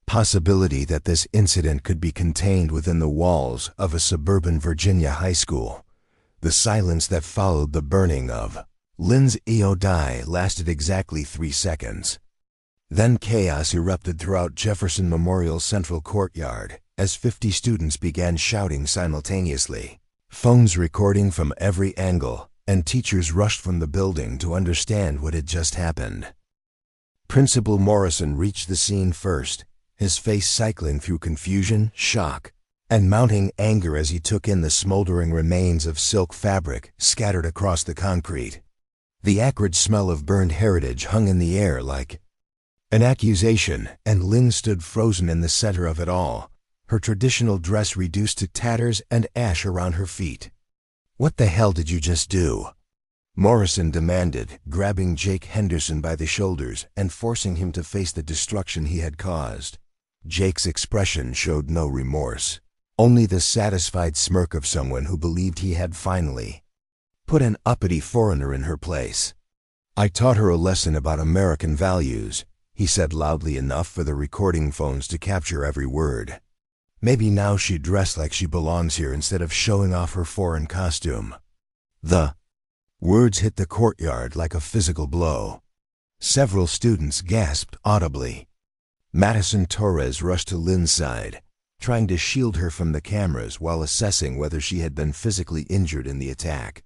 possibility that this incident could be contained within the walls of a suburban Virginia high school. The silence that followed the burning of Lynn's outrage lasted exactly 3 seconds. Then chaos erupted throughout Jefferson Memorial's central courtyard as 50 students began shouting simultaneously, phones recording from every angle, and teachers rushed from the building to understand what had just happened. Principal Morrison reached the scene first, his face cycling through confusion, shock, and mounting anger as he took in the smoldering remains of silk fabric scattered across the concrete. The acrid smell of burned heritage hung in the air like an accusation, and Lynn stood frozen in the center of it all, her traditional dress reduced to tatters and ash around her feet. "What the hell did you just do?" Morrison demanded, grabbing Jake Henderson by the shoulders and forcing him to face the destruction he had caused. Jake's expression showed no remorse, only the satisfied smirk of someone who believed he had finally put an uppity foreigner in her place. "I taught her a lesson about American values," he said loudly enough for the recording phones to capture every word. "Maybe now she'd dress like she belongs here instead of showing off her foreign costume." The words hit the courtyard like a physical blow. Several students gasped audibly. Madison Torres rushed to Lynn's side, trying to shield her from the cameras while assessing whether she had been physically injured in the attack.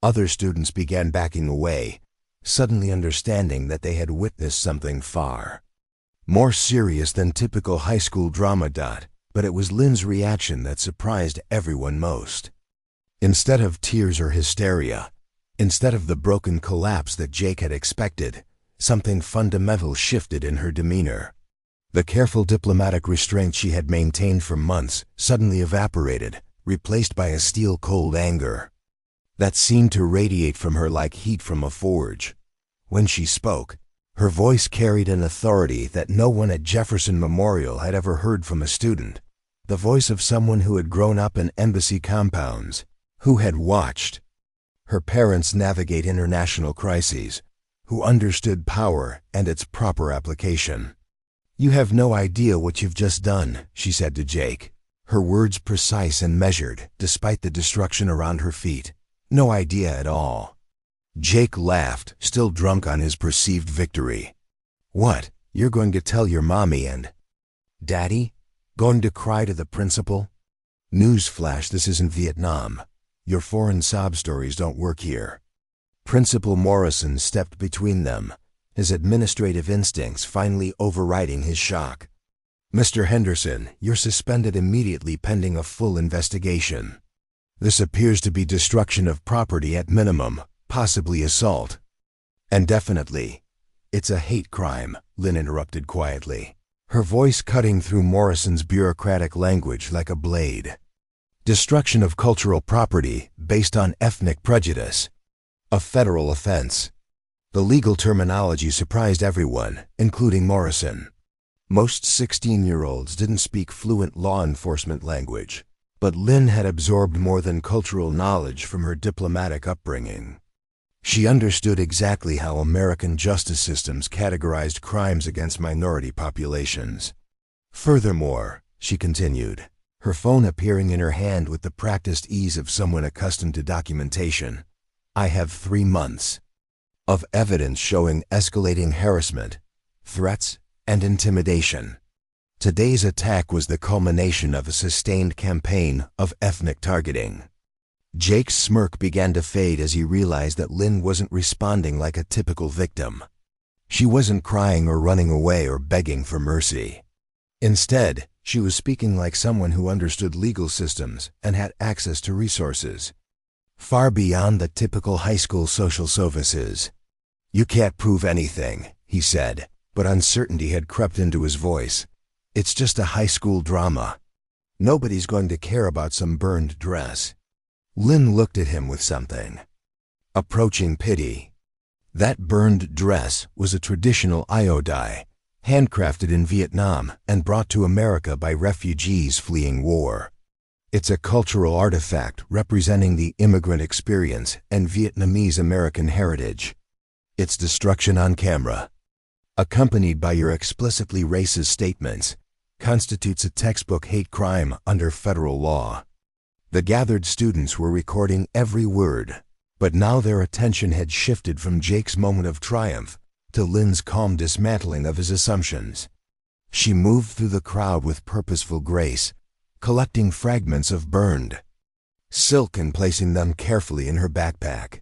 Other students began backing away, suddenly understanding that they had witnessed something far more serious than typical high school drama. But it was Lynn's reaction that surprised everyone most. Instead of tears or hysteria, instead of the broken collapse that Jake had expected, something fundamental shifted in her demeanor. The careful diplomatic restraint she had maintained for months suddenly evaporated, replaced by a steel-cold anger that seemed to radiate from her like heat from a forge. When she spoke, her voice carried an authority that no one at Jefferson Memorial had ever heard from a student, the voice of someone who had grown up in embassy compounds, who had watched her parents navigate international crises, who understood power and its proper application. "You have no idea what you've just done," she said to Jake, her words precise and measured despite the destruction around her feet. "No idea at all." Jake laughed, still drunk on his perceived victory. "What, you're going to tell your mommy and daddy? Going to cry to the principal? Newsflash, this isn't Vietnam. Your foreign sob stories don't work here." Principal Morrison stepped between them, his administrative instincts finally overriding his shock. "Mr. Henderson, you're suspended immediately pending a full investigation. This appears to be destruction of property at minimum, possibly assault. And definitely, it's a hate crime," Lynn interrupted quietly, her voice cutting through Morrison's bureaucratic language like a blade. "Destruction of cultural property based on ethnic prejudice. A federal offense." The legal terminology surprised everyone, including Morrison. Most 16-year-olds didn't speak fluent law enforcement language, but Lynn had absorbed more than cultural knowledge from her diplomatic upbringing. She understood exactly how American justice systems categorized crimes against minority populations. "Furthermore," she continued, her phone appearing in her hand with the practiced ease of someone accustomed to documentation, "I have 3 months of evidence showing escalating harassment, threats, and intimidation. Today's attack was the culmination of a sustained campaign of ethnic targeting." Jake's smirk began to fade as he realized that Lynn wasn't responding like a typical victim. She wasn't crying or running away or begging for mercy. Instead, she was speaking like someone who understood legal systems and had access to resources far beyond the typical high school social services. "You can't prove anything," he said, but uncertainty had crept into his voice. "It's just a high school drama. Nobody's going to care about some burned dress." Lynn looked at him with something approaching pity. That burned dress was a traditional iodine, handcrafted in Vietnam and brought to America by refugees fleeing war. It's a cultural artifact representing the immigrant experience and Vietnamese American heritage. Its destruction on camera, accompanied by your explicitly racist statements, constitutes a textbook hate crime under federal law. The gathered students were recording every word, but now their attention had shifted from Jake's moment of triumph to Lynn's calm dismantling of his assumptions. She moved through the crowd with purposeful grace, collecting fragments of burned silk and placing them carefully in her backpack.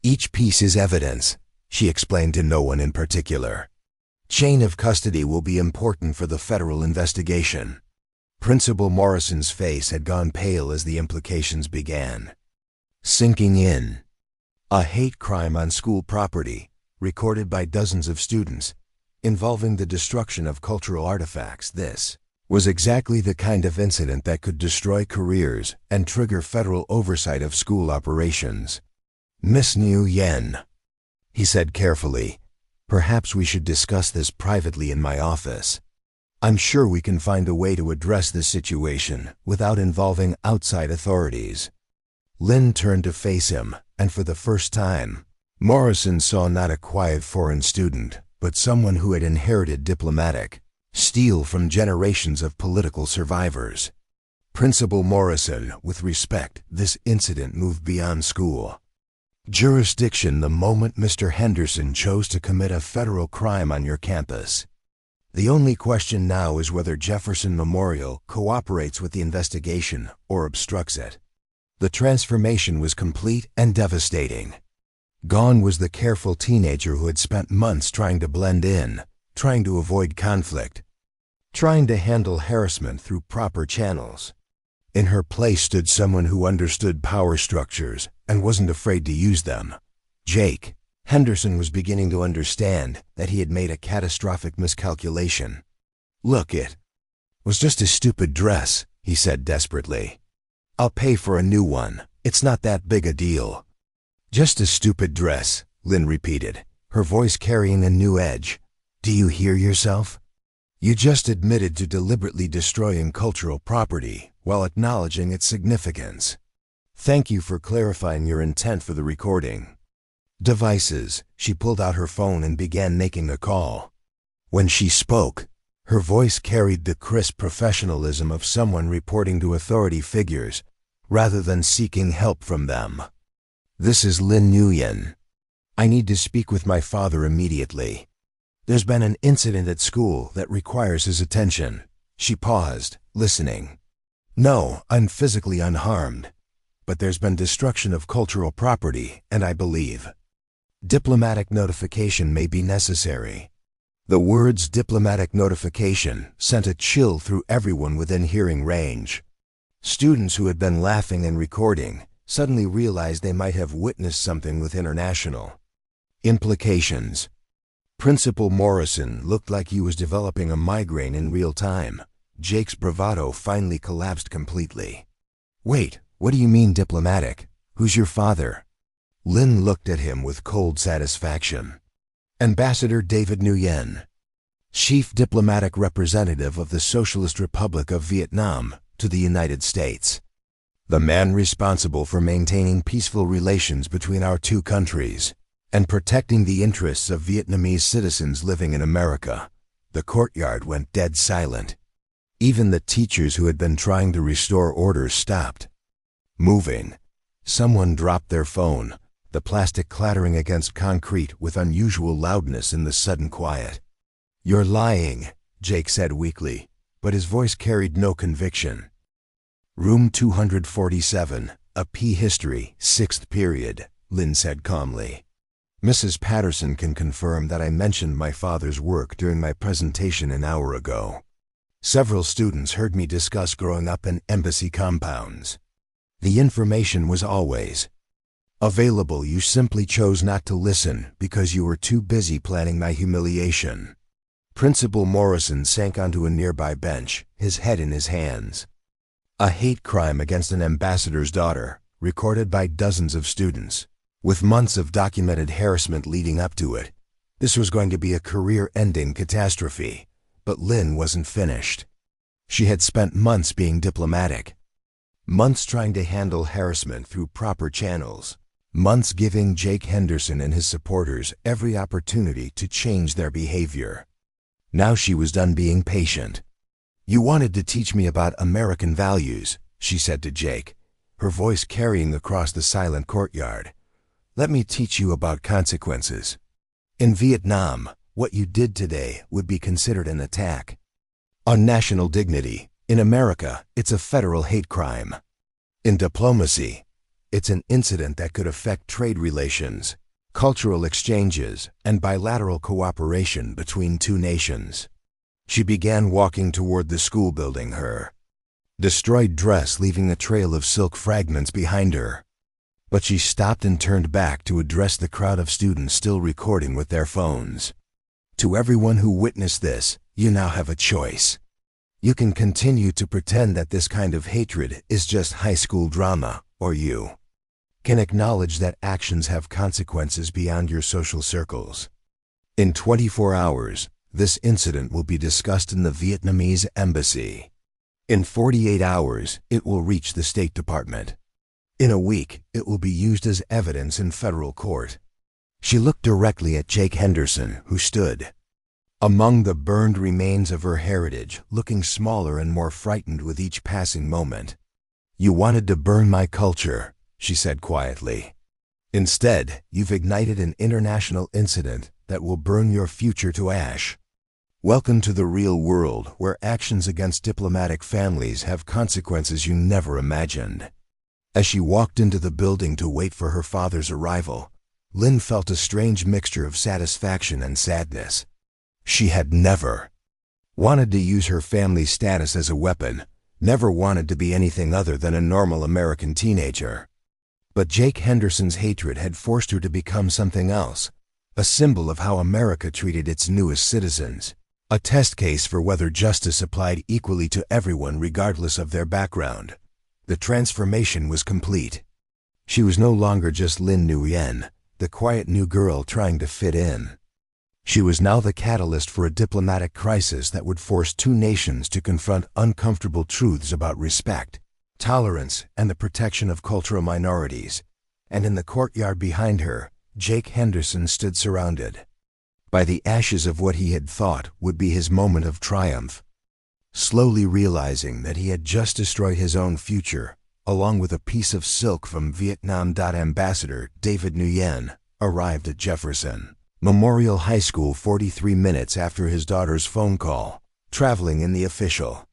Each piece is evidence, she explained to no one in particular. Chain of custody will be important for the federal investigation. Principal Morrison's face had gone pale as the implications began sinking in. A hate crime on school property, recorded by dozens of students, involving the destruction of cultural artifacts. This was exactly the kind of incident that could destroy careers and trigger federal oversight of school operations. Miss Nguyen, he said carefully, perhaps we should discuss this privately in my office. I'm sure we can find a way to address this situation without involving outside authorities. Lynn turned to face him, and for the first time, Morrison saw not a quiet foreign student, but someone who had inherited diplomatic steel from generations of political survivors. Principal Morrison, with respect, this incident moved beyond school jurisdiction the moment Mr. Henderson chose to commit a federal crime on your campus. The only question now is whether Jefferson Memorial cooperates with the investigation or obstructs it. The transformation was complete and devastating. Gone was the careful teenager who had spent months trying to blend in, trying to avoid conflict, trying to handle harassment through proper channels. In her place stood someone who understood power structures and wasn't afraid to use them. Jake Henderson was beginning to understand that he had made a catastrophic miscalculation. Look, it was just a stupid dress, he said desperately. I'll pay for a new one. It's not that big a deal. Just a stupid dress, Lynn repeated, her voice carrying a new edge. Do you hear yourself? You just admitted to deliberately destroying cultural property while acknowledging its significance. Thank you for clarifying your intent for the recording. Devices. She pulled out her phone and began making a call. When she spoke, her voice carried the crisp professionalism of someone reporting to authority figures rather than seeking help from them. This is Lynn Nguyen. I need to speak with my father immediately. There's been an incident at school that requires his attention. She paused, listening. No, I'm physically unharmed, but there's been destruction of cultural property, and I believe diplomatic notification may be necessary. The words diplomatic notification sent a chill through everyone within hearing range. Students who had been laughing and recording suddenly realized they might have witnessed something with international implications. Principal Morrison looked like he was developing a migraine in real time. Jake's bravado finally collapsed completely. Wait, what do you mean diplomatic? Who's your father? Lynn looked at him with cold satisfaction. Ambassador David Nguyen, Chief Diplomatic Representative of the Socialist Republic of Vietnam to the United States. The man responsible for maintaining peaceful relations between our two countries and protecting the interests of Vietnamese citizens living in America. The courtyard went dead silent. Even the teachers who had been trying to restore order stopped moving. Someone dropped their phone, the plastic clattering against concrete with unusual loudness in the sudden quiet. You're lying, Jake said weakly, but his voice carried no conviction. Room 247, a P history, 6th period, Lynn said calmly. Mrs. Patterson can confirm that I mentioned my father's work during my presentation an hour ago. Several students heard me discuss growing up in embassy compounds. The information was always available. You simply chose not to listen because you were too busy planning my humiliation. Principal Morrison sank onto a nearby bench, his head in his hands. A hate crime against an ambassador's daughter, recorded by dozens of students, with months of documented harassment leading up to it. This was going to be a career-ending catastrophe, but Lynn wasn't finished. She had spent months being diplomatic, months trying to handle harassment through proper channels, months giving Jake Henderson and his supporters every opportunity to change their behavior. Now she was done being patient. You wanted to teach me about American values, she said to Jake, her voice carrying across the silent courtyard. Let me teach you about consequences. In Vietnam, what you did today would be considered an attack on national dignity. In America, it's a federal hate crime. In diplomacy, it's an incident that could affect trade relations, cultural exchanges, and bilateral cooperation between two nations. She began walking toward the school building, her destroyed dress leaving a trail of silk fragments behind her. But she stopped and turned back to address the crowd of students still recording with their phones. To everyone who witnessed this, you now have a choice. You can continue to pretend that this kind of hatred is just high school drama, or you can acknowledge that actions have consequences beyond your social circles. In 24 hours, this incident will be discussed in the Vietnamese embassy. In 48 hours, it will reach the State Department. In a week, it will be used as evidence in federal court. She looked directly at Jake Henderson, who stood among the burned remains of her heritage, looking smaller and more frightened with each passing moment. "You wanted to burn my culture," she said quietly. "Instead, you've ignited an international incident that will burn your future to ash. Welcome to the real world, where actions against diplomatic families have consequences you never imagined." As she walked into the building to wait for her father's arrival, Lynn felt a strange mixture of satisfaction and sadness. She had never wanted to use her family's status as a weapon, never wanted to be anything other than a normal American teenager. But Jake Henderson's hatred had forced her to become something else, a symbol of how America treated its newest citizens, a test case for whether justice applied equally to everyone regardless of their background. The transformation was complete. She was no longer just Lynn Nguyen, the quiet new girl trying to fit in. She was now the catalyst for a diplomatic crisis that would force two nations to confront uncomfortable truths about respect, tolerance, and the protection of cultural minorities. And in the courtyard behind her, Jake Henderson stood surrounded by the ashes of what he had thought would be his moment of triumph. Slowly realizing that he had just destroyed his own future, along with a piece of silk from Vietnam. Ambassador David Nguyen arrived at Jefferson Memorial High School 43 minutes after his daughter's phone call, traveling in the official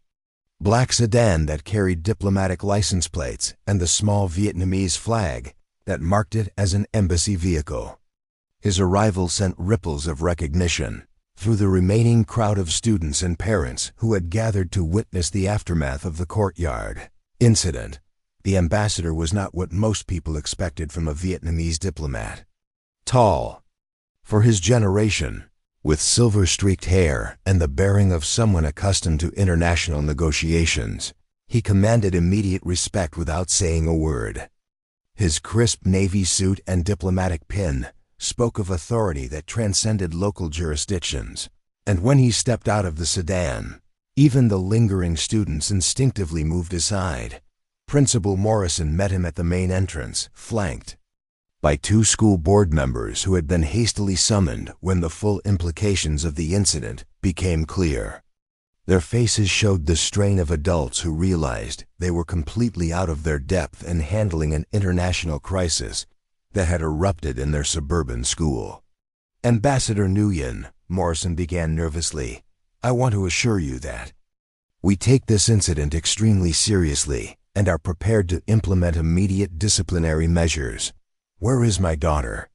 black sedan that carried diplomatic license plates and the small Vietnamese flag that marked it as an embassy vehicle. His arrival sent ripples of recognition through the remaining crowd of students and parents who had gathered to witness the aftermath of the courtyard incident. The ambassador was not what most people expected from a Vietnamese diplomat. Tall for his generation, with silver-streaked hair and the bearing of someone accustomed to international negotiations, he commanded immediate respect without saying a word. His crisp navy suit and diplomatic pin spoke of authority that transcended local jurisdictions, and when he stepped out of the sedan, even the lingering students instinctively moved aside. Principal Morrison met him at the main entrance, flanked by two school board members who had been hastily summoned when the full implications of the incident became clear. Their faces showed the strain of adults who realized they were completely out of their depth in handling an international crisis that had erupted in their suburban school. "Ambassador Nguyen," Morrison began nervously, "I want to assure you that we take this incident extremely seriously and are prepared to implement immediate disciplinary measures." "Where is my daughter?"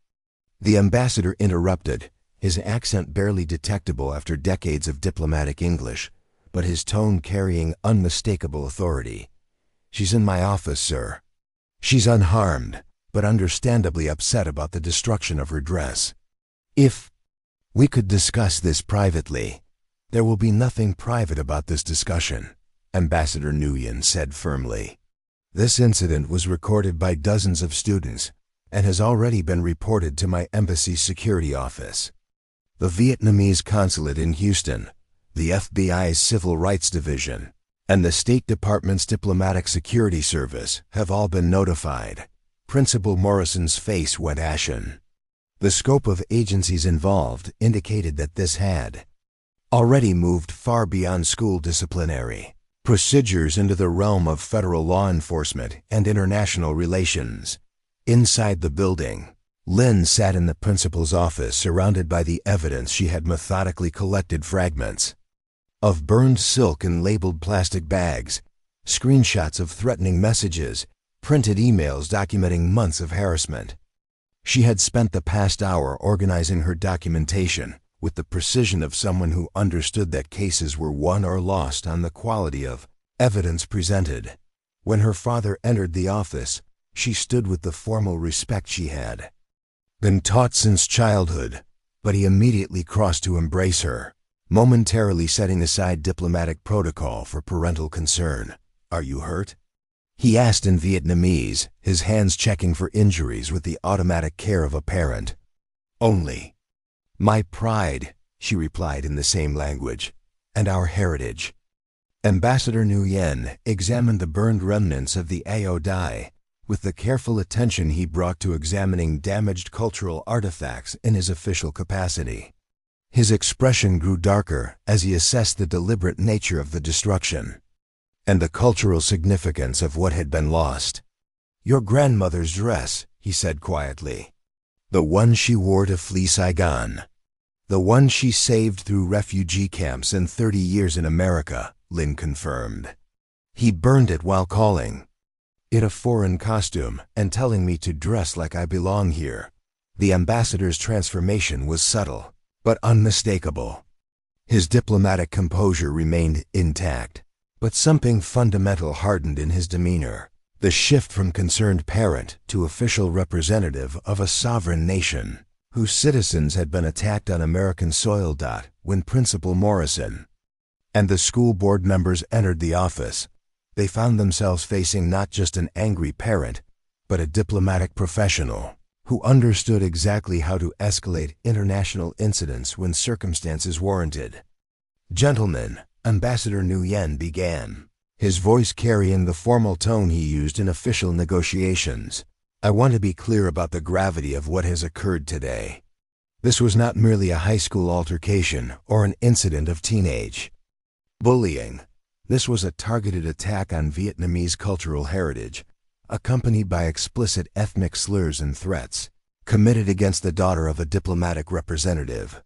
The ambassador interrupted, his accent barely detectable after decades of diplomatic English, but his tone carrying unmistakable authority. "She's in my office, sir. She's unharmed, but understandably upset about the destruction of her dress. If we could discuss this privately." "There will be nothing private about this discussion," Ambassador Nguyen said firmly. "This incident was recorded by dozens of students and has already been reported to my embassy security office. The Vietnamese consulate in Houston, the FBI's Civil Rights Division, and the State Department's Diplomatic Security Service have all been notified." Principal Morrison's face went ashen. The scope of agencies involved indicated that this had already moved far beyond school disciplinary procedures into the realm of federal law enforcement and international relations. Inside the building, Lynn sat in the principal's office surrounded by the evidence she had methodically collected: fragments of burned silk in labeled plastic bags, screenshots of threatening messages, printed emails documenting months of harassment. She had spent the past hour organizing her documentation with the precision of someone who understood that cases were won or lost on the quality of evidence presented. When her father entered the office, she stood with the formal respect she had been taught since childhood, but he immediately crossed to embrace her, momentarily setting aside diplomatic protocol for parental concern. "Are you hurt?" he asked in Vietnamese, his hands checking for injuries with the automatic care of a parent. "Only my pride," she replied in the same language, "and our heritage." Ambassador Nguyen examined the burned remnants of the Ao Dai with the careful attention he brought to examining damaged cultural artifacts in his official capacity. His expression grew darker as he assessed the deliberate nature of the destruction and the cultural significance of what had been lost. "Your grandmother's dress," he said quietly. "The one she wore to flee Saigon. The one she saved through refugee camps and 30 years in America," Lin confirmed. "He burned it while calling it a foreign costume and telling me to dress like I belong here." The ambassador's transformation was subtle, but unmistakable. His diplomatic composure remained intact, but something fundamental hardened in his demeanor: the shift from concerned parent to official representative of a sovereign nation whose citizens had been attacked on American soil. When Principal Morrison and the school board members entered the office, they found themselves facing not just an angry parent, but a diplomatic professional who understood exactly how to escalate international incidents when circumstances warranted. "Gentlemen," Ambassador Nguyen began, his voice carrying the formal tone he used in official negotiations, "I want to be clear about the gravity of what has occurred today. This was not merely a high school altercation or an incident of teenage bullying. This was a targeted attack on Vietnamese cultural heritage, accompanied by explicit ethnic slurs and threats, committed against the daughter of a diplomatic representative."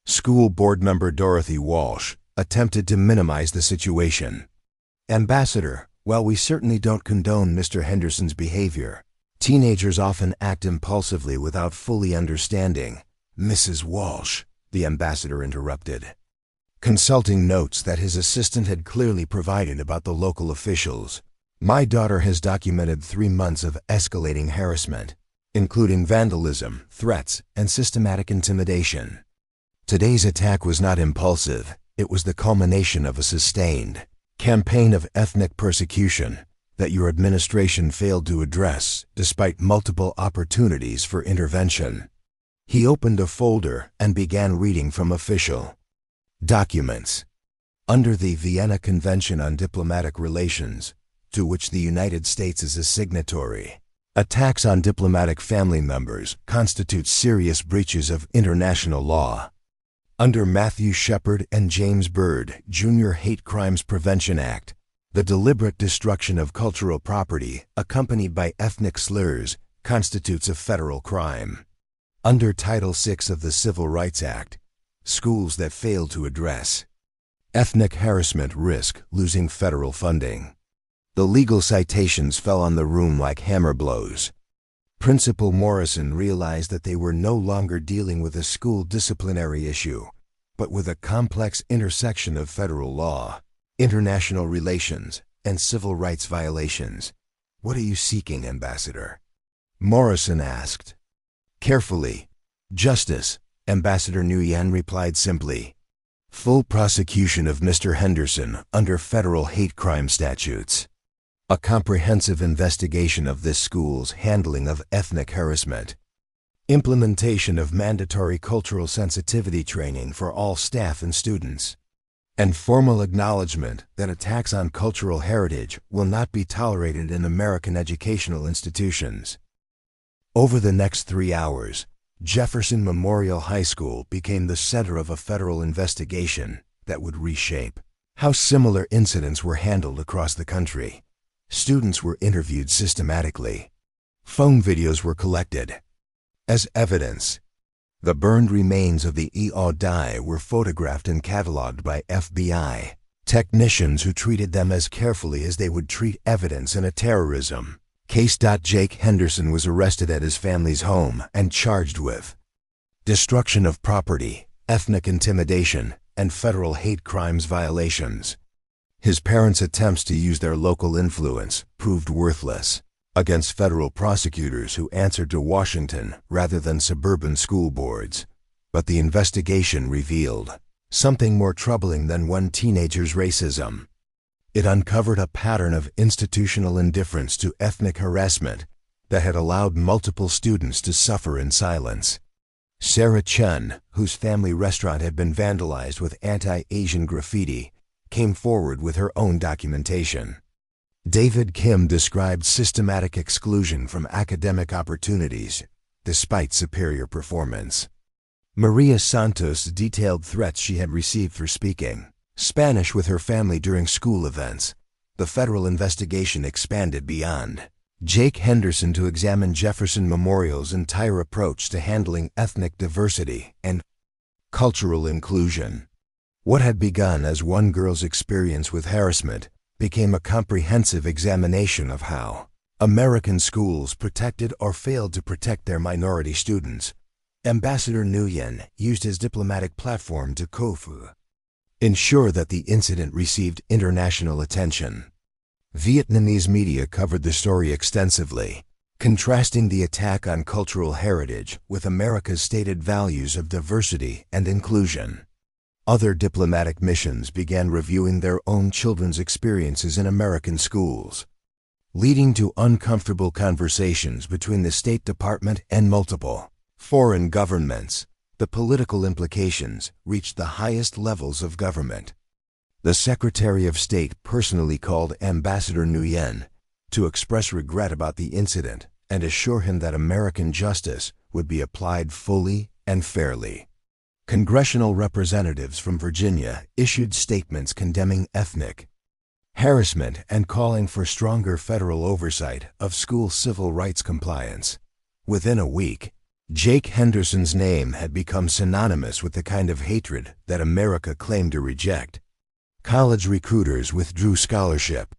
School board member Dorothy Walsh attempted to minimize the situation. "Ambassador, while we certainly don't condone Mr. Henderson's behavior, teenagers often act impulsively without fully understanding." "Mrs. Walsh," the ambassador interrupted, consulting notes that his assistant had clearly provided about the local officials, "my daughter has documented 3 months of escalating harassment, including vandalism, threats, and systematic intimidation. Today's attack was not impulsive. It was the culmination of a sustained campaign of ethnic persecution that your administration failed to address despite multiple opportunities for intervention." He opened a folder and began reading from official documents. Under the Vienna Convention on Diplomatic Relations, to which the United States is a signatory, attacks on diplomatic family members constitute serious breaches of international law. Under Matthew Shepard and James Byrd, Jr. Hate Crimes Prevention Act, the deliberate destruction of cultural property accompanied by ethnic slurs constitutes a federal crime. Under Title VI of the Civil Rights Act, schools that fail to address ethnic harassment risk losing federal funding. The legal citations fell on the room like hammer blows. Principal Morrison realized that they were no longer dealing with a school disciplinary issue, but with a complex intersection of federal law, international relations, and civil rights violations. "What are you seeking, Ambassador?" Morrison asked. "Carefully, justice," Ambassador Nguyen replied simply. "Full prosecution of Mr. Henderson under federal hate crime statutes. A comprehensive investigation of this school's handling of ethnic harassment. Implementation of mandatory cultural sensitivity training for all staff and students. And formal acknowledgement that attacks on cultural heritage will not be tolerated in American educational institutions." Over the next 3 hours, Jefferson Memorial High School became the center of a federal investigation that would reshape how similar incidents were handled across the country. Students were interviewed systematically. Phone videos were collected. As evidence, the burned remains of the outrage were photographed and catalogued by FBI technicians who treated them as carefully as they would treat evidence in a terrorism case. Jake Henderson was arrested at his family's home and charged with destruction of property, ethnic intimidation, and federal hate crimes violations. His parents' attempts to use their local influence proved worthless against federal prosecutors who answered to Washington rather than suburban school boards. But the investigation revealed something more troubling than one teenager's racism. It uncovered a pattern of institutional indifference to ethnic harassment that had allowed multiple students to suffer in silence. Sarah Chun, whose family restaurant had been vandalized with anti-Asian graffiti, came forward with her own documentation. David Kim described systematic exclusion from academic opportunities, despite superior performance. Maria Santos detailed threats she had received for speaking Spanish with her family during school events. The federal investigation expanded beyond Jake Henderson to examine Jefferson Memorial's entire approach to handling ethnic diversity and cultural inclusion. What had begun as one girl's experience with harassment became a comprehensive examination of how American schools protected or failed to protect their minority students. Ambassador Nguyen used his diplomatic platform to ensure that the incident received international attention. Vietnamese media covered the story extensively, contrasting the attack on cultural heritage with America's stated values of diversity and inclusion. Other diplomatic missions began reviewing their own children's experiences in American schools, leading to uncomfortable conversations between the State Department and multiple foreign governments. The political implications reached the highest levels of government. The Secretary of State personally called Ambassador Nguyen to express regret about the incident and assure him that American justice would be applied fully and fairly. Congressional representatives from Virginia issued statements condemning ethnic harassment and calling for stronger federal oversight of school civil rights compliance. Within a week, Jake Henderson's name had become synonymous with the kind of hatred that America claimed to reject. College recruiters withdrew scholarship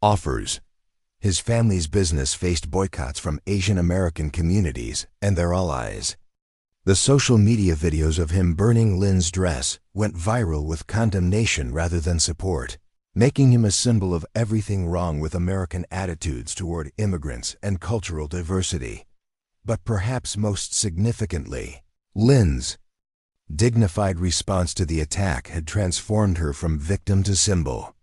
offers. His family's business faced boycotts from Asian American communities and their allies. The social media videos of him burning Lynn's dress went viral with condemnation rather than support, making him a symbol of everything wrong with American attitudes toward immigrants and cultural diversity. But perhaps most significantly, Lynn's dignified response to the attack had transformed her from victim to symbol.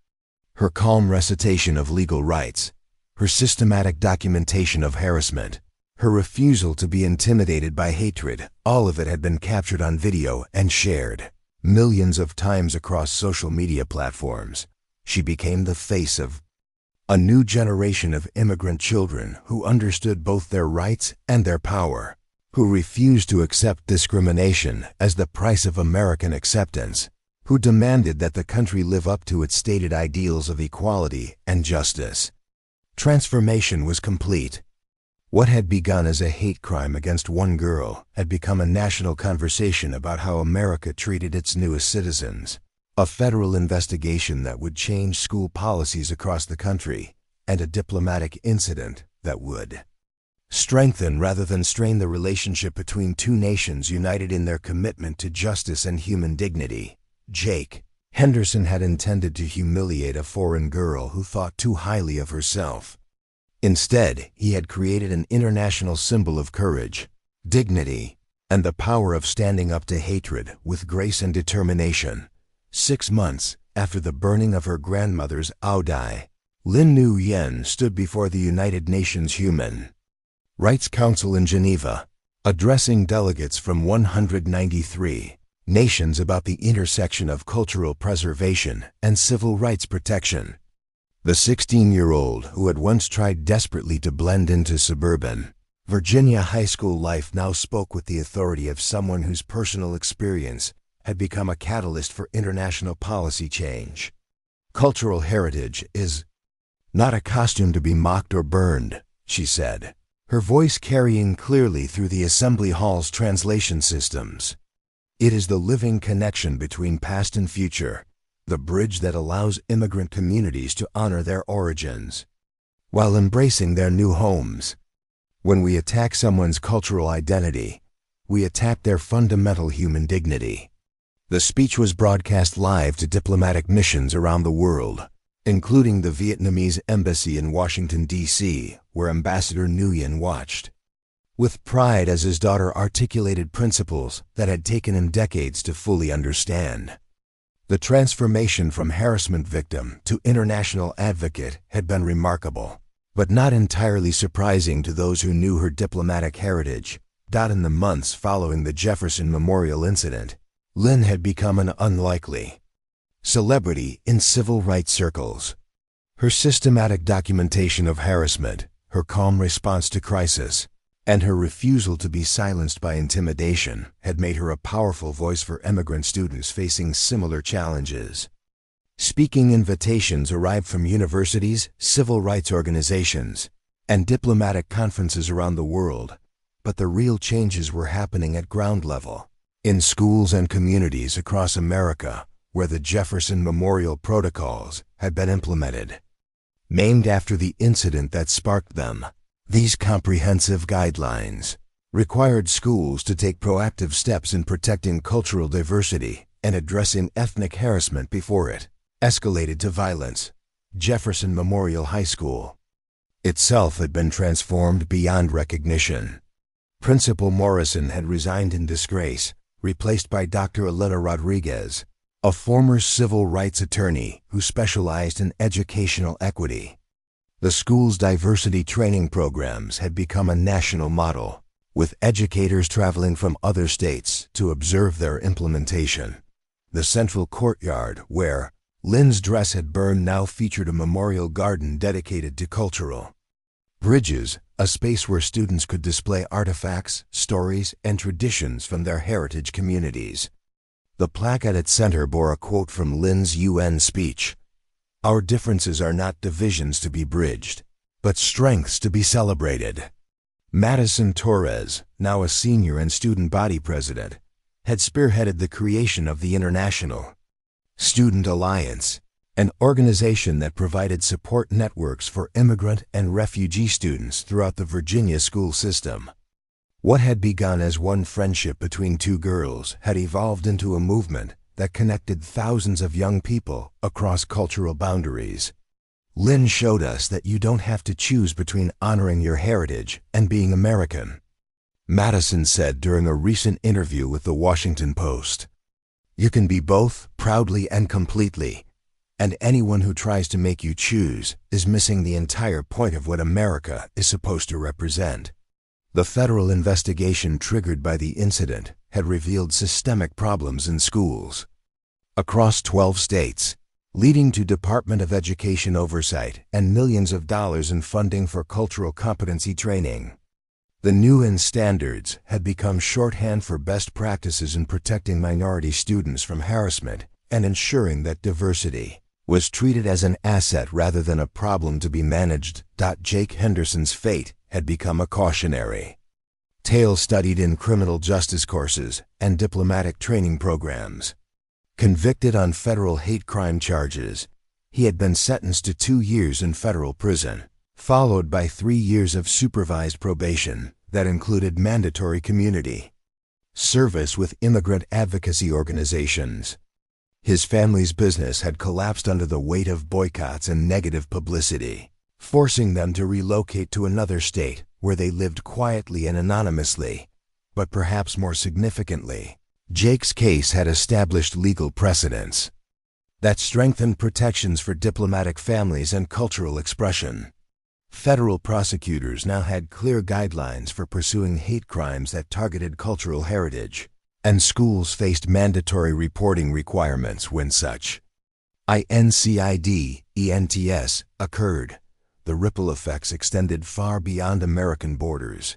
Her calm recitation of legal rights, her systematic documentation of harassment, her refusal to be intimidated by hatred, all of it had been captured on video and shared millions of times across social media platforms. She became the face of a new generation of immigrant children who understood both their rights and their power, who refused to accept discrimination as the price of American acceptance, who demanded that the country live up to its stated ideals of equality and justice. Transformation was complete. What had begun as a hate crime against one girl had become a national conversation about how America treated its newest citizens, a federal investigation that would change school policies across the country, and a diplomatic incident that would strengthen rather than strain the relationship between two nations united in their commitment to justice and human dignity. Jake Henderson had intended to humiliate a foreign girl who thought too highly of herself. Instead, he had created an international symbol of courage, dignity, and the power of standing up to hatred with grace and determination. 6 months after the burning of her grandmother's outrage, Lin Nguyen stood before the United Nations Human Rights Council in Geneva, addressing delegates from 193 nations about the intersection of cultural preservation and civil rights protection. The 16-year-old who had once tried desperately to blend into suburban Virginia high school life now spoke with the authority of someone whose personal experience had become a catalyst for international policy change. Cultural heritage is not a costume to be mocked or burned, she said. her voice carrying clearly through the assembly hall's translation systems. It is the living connection between past and future, the bridge that allows immigrant communities to honor their origins while embracing their new homes. When we attack someone's cultural identity, we attack their fundamental human dignity. The speech was broadcast live to diplomatic missions around the world, including the Vietnamese embassy in Washington, D.C., where Ambassador Nguyen watched with pride as his daughter articulated principles that had taken him decades to fully understand. The transformation from harassment victim to international advocate had been remarkable, but not entirely surprising to those who knew her diplomatic heritage. In the months following the Jefferson Memorial incident, Lynn had become an unlikely celebrity in civil rights circles. Her systematic documentation of harassment, her calm response to crisis, and her refusal to be silenced by intimidation had made her a powerful voice for immigrant students facing similar challenges. Speaking invitations arrived from universities, civil rights organizations, and diplomatic conferences around the world, but the real changes were happening at ground level, in schools and communities across America, where the Jefferson Memorial Protocols had been implemented. Named after the incident that sparked them, these comprehensive guidelines required schools to take proactive steps in protecting cultural diversity and addressing ethnic harassment before it escalated to violence. Jefferson Memorial High School itself had been transformed beyond recognition. Principal Morrison had resigned in disgrace, replaced by Dr. Elena Rodriguez, a former civil rights attorney who specialized in educational equity. The school's diversity training programs had become a national model, with educators traveling from other states to observe their implementation. The central courtyard, where Lynn's dress had burned, now featured a memorial garden dedicated to cultural bridges, a space where students could display artifacts, stories, and traditions from their heritage communities. The plaque at its center bore a quote from Lynn's UN speech: "Our differences are not divisions to be bridged, but strengths to be celebrated." Madison Torres, now a senior and student body president, had spearheaded the creation of the International Student Alliance, an organization that provided support networks for immigrant and refugee students throughout the Virginia school system. What had begun as one friendship between two girls had evolved into a movement that connected thousands of young people across cultural boundaries. Lynn showed us that you don't have to choose between honoring your heritage and being American, Madison said during a recent interview with the Washington Post. You can be both, proudly and completely, and anyone who tries to make you choose is missing the entire point of what America is supposed to represent. The federal investigation triggered by the incident had revealed systemic problems in schools across 12 states, leading to Department of Education oversight and millions of dollars in funding for cultural competency training. The new standards had become shorthand for best practices in protecting minority students from harassment and ensuring that diversity was treated as an asset rather than a problem to be managed. Jake Henderson's fate had become a cautionary tale studied in criminal justice courses and diplomatic training programs. Convicted on federal hate crime charges, he had been sentenced to 2 years in federal prison, followed by 3 years of supervised probation that included mandatory community service with immigrant advocacy organizations. His family's business had collapsed under the weight of boycotts and negative publicity, forcing them to relocate to another state where they lived quietly and anonymously. But perhaps more significantly, Jake's case had established legal precedents that strengthened protections for diplomatic families and cultural expression. Federal prosecutors now had clear guidelines for pursuing hate crimes that targeted cultural heritage, and schools faced mandatory reporting requirements when such incidents occurred. The ripple effects extended far beyond American borders.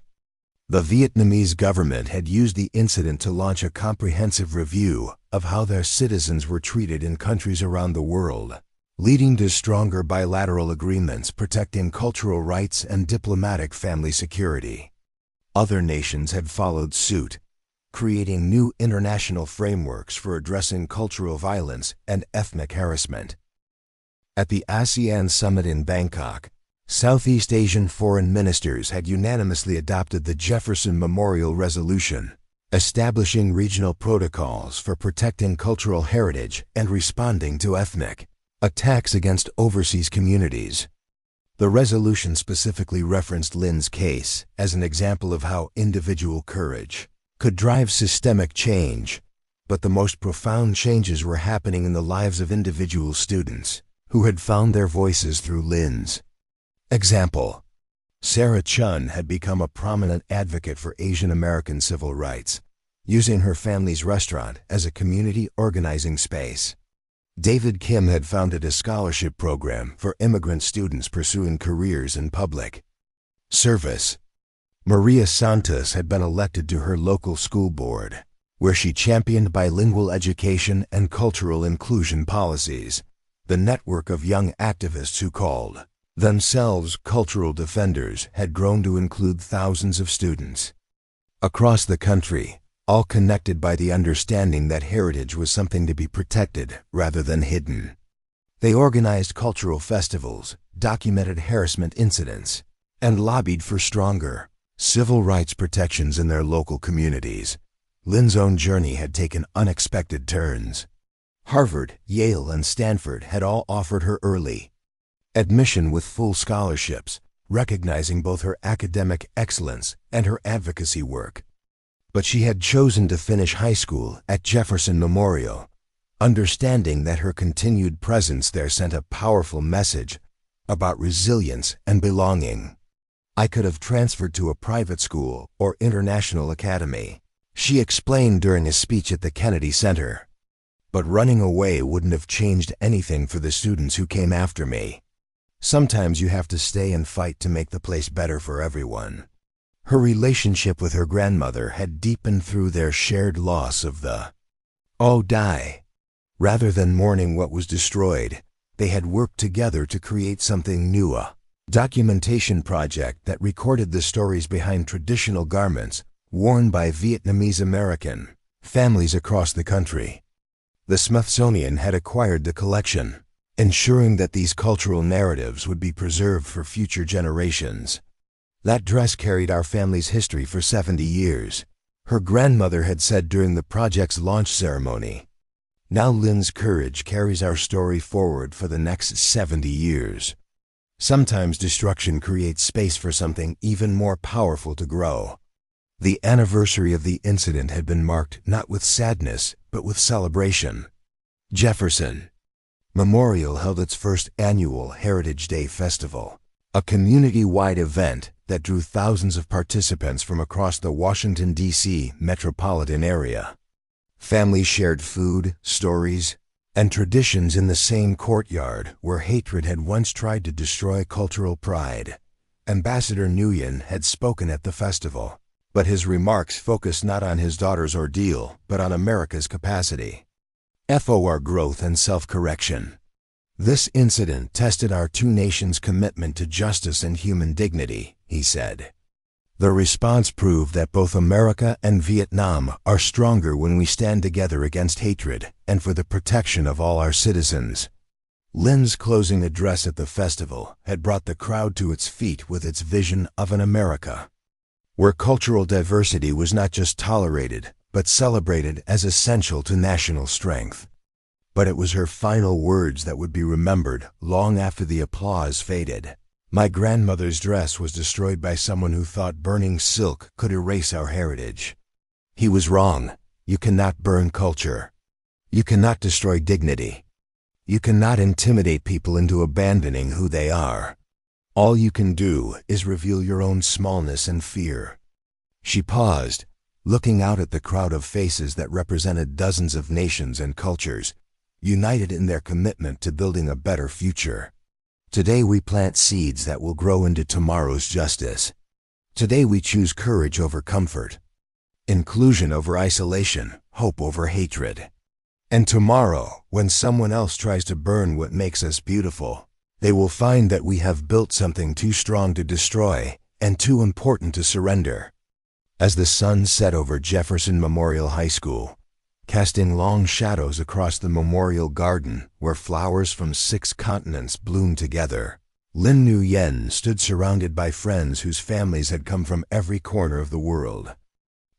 The Vietnamese government had used the incident to launch a comprehensive review of how their citizens were treated in countries around the world. leading to stronger bilateral agreements protecting cultural rights and diplomatic family security. Other nations had followed suit, creating new international frameworks for addressing cultural violence and ethnic harassment. At the ASEAN summit in Bangkok, Southeast Asian foreign ministers had unanimously adopted the Jefferson Memorial Resolution, establishing regional protocols for protecting cultural heritage and responding to ethnic attacks against overseas communities. The resolution specifically referenced Lin's case as an example of how individual courage could drive systemic change, but the most profound changes were happening in the lives of individual students who had found their voices through Lin's example. Sarah Chun had become a prominent advocate for Asian American civil rights, using her family's restaurant as a community organizing space. David Kim had founded a scholarship program for immigrant students pursuing careers in public service. Maria Santos had been elected to her local school board, where she championed bilingual education and cultural inclusion policies. The network of young activists who called themselves cultural defenders had grown to include thousands of students across the country, all connected by the understanding that heritage was something to be protected rather than hidden. They organized cultural festivals, documented harassment incidents, and lobbied for stronger civil rights protections in their local communities. Lin's own journey had taken unexpected turns. Harvard, Yale, and Stanford had all offered her early admission with full scholarships, recognizing both her academic excellence and her advocacy work. But she had chosen to finish high school at Jefferson Memorial, understanding that her continued presence there sent a powerful message about resilience and belonging. "I could have transferred to a private school or international academy," she explained during a speech at the Kennedy Center. "But running away wouldn't have changed anything for the students who came after me. Sometimes you have to stay and fight to make the place better for everyone." Her relationship with her grandmother had deepened through their shared loss of the outrage. Rather than mourning what was destroyed, they had worked together to create something new, a documentation project that recorded the stories behind traditional garments worn by Vietnamese American families across the country. The Smithsonian had acquired the collection, ensuring that these cultural narratives would be preserved for future generations. "That dress carried our family's history for 70 years, her grandmother had said during the project's launch ceremony. "Now Lin's courage carries our story forward for the next 70 years. Sometimes destruction creates space for something even more powerful to grow." The anniversary of the incident had been marked not with sadness, but with celebration. Jefferson Memorial held its first annual Heritage Day Festival, a community-wide event that drew thousands of participants from across the Washington, D.C. metropolitan area. Families shared food, stories, and traditions in the same courtyard where hatred had once tried to destroy cultural pride. Ambassador Nguyen had spoken at the festival, but his remarks focused not on his daughter's ordeal, but on America's capacity for growth and self-correction. "This incident tested our two nations' commitment to justice and human dignity," he said. "The response proved that both America and Vietnam are stronger when we stand together against hatred and for the protection of all our citizens." Lin's closing address at the festival had brought the crowd to its feet with its vision of an America where cultural diversity was not just tolerated, but celebrated as essential to national strength. But it was her final words that would be remembered long after the applause faded. "My grandmother's dress was destroyed by someone who thought burning silk could erase our heritage. He was wrong. You cannot burn culture. You cannot destroy dignity. You cannot intimidate people into abandoning who they are. All you can do is reveal your own smallness and fear." She paused, looking out at the crowd of faces that represented dozens of nations and cultures, united in their commitment to building a better future. "Today we plant seeds that will grow into tomorrow's justice. Today we choose courage over comfort, inclusion over isolation, hope over hatred, And tomorrow, when someone else tries to burn what makes us beautiful, they will find that we have built something too strong to destroy and too important to surrender. As the sun set over Jefferson Memorial High School, casting long shadows across the memorial garden where flowers from 6 continents bloomed together, Lin Nguyen stood surrounded by friends whose families had come from every corner of the world.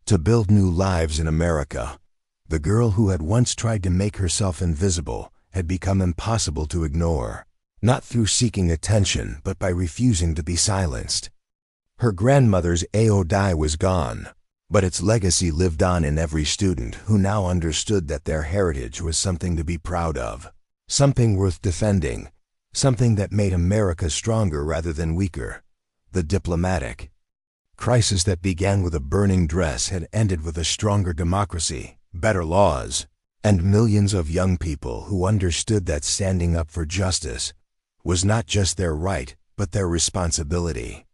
To build new lives in America, the girl who had once tried to make herself invisible had become impossible to ignore, not through seeking attention but by refusing to be silenced. Her grandmother's outrage was gone, but its legacy lived on in every student who now understood that their heritage was something to be proud of, something worth defending, something that made America stronger rather than weaker. The diplomatic crisis that began with a burning dress had ended with a stronger democracy, better laws, and millions of young people who understood that standing up for justice was not just their right, but their responsibility.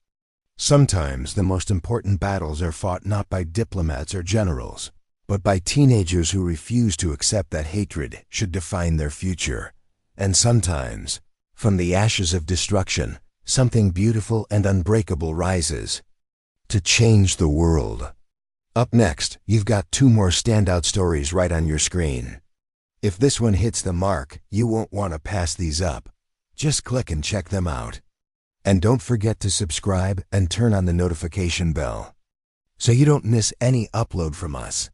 Sometimes the most important battles are fought not by diplomats or generals, but by teenagers who refuse to accept that hatred should define their future. And sometimes, from the ashes of destruction, something beautiful and unbreakable rises to change the world. Up next, you've got 2 more standout stories right on your screen. If this one hits the mark, you won't want to pass these up. Just click and check them out. And don't forget to subscribe and turn on the notification bell so you don't miss any upload from us.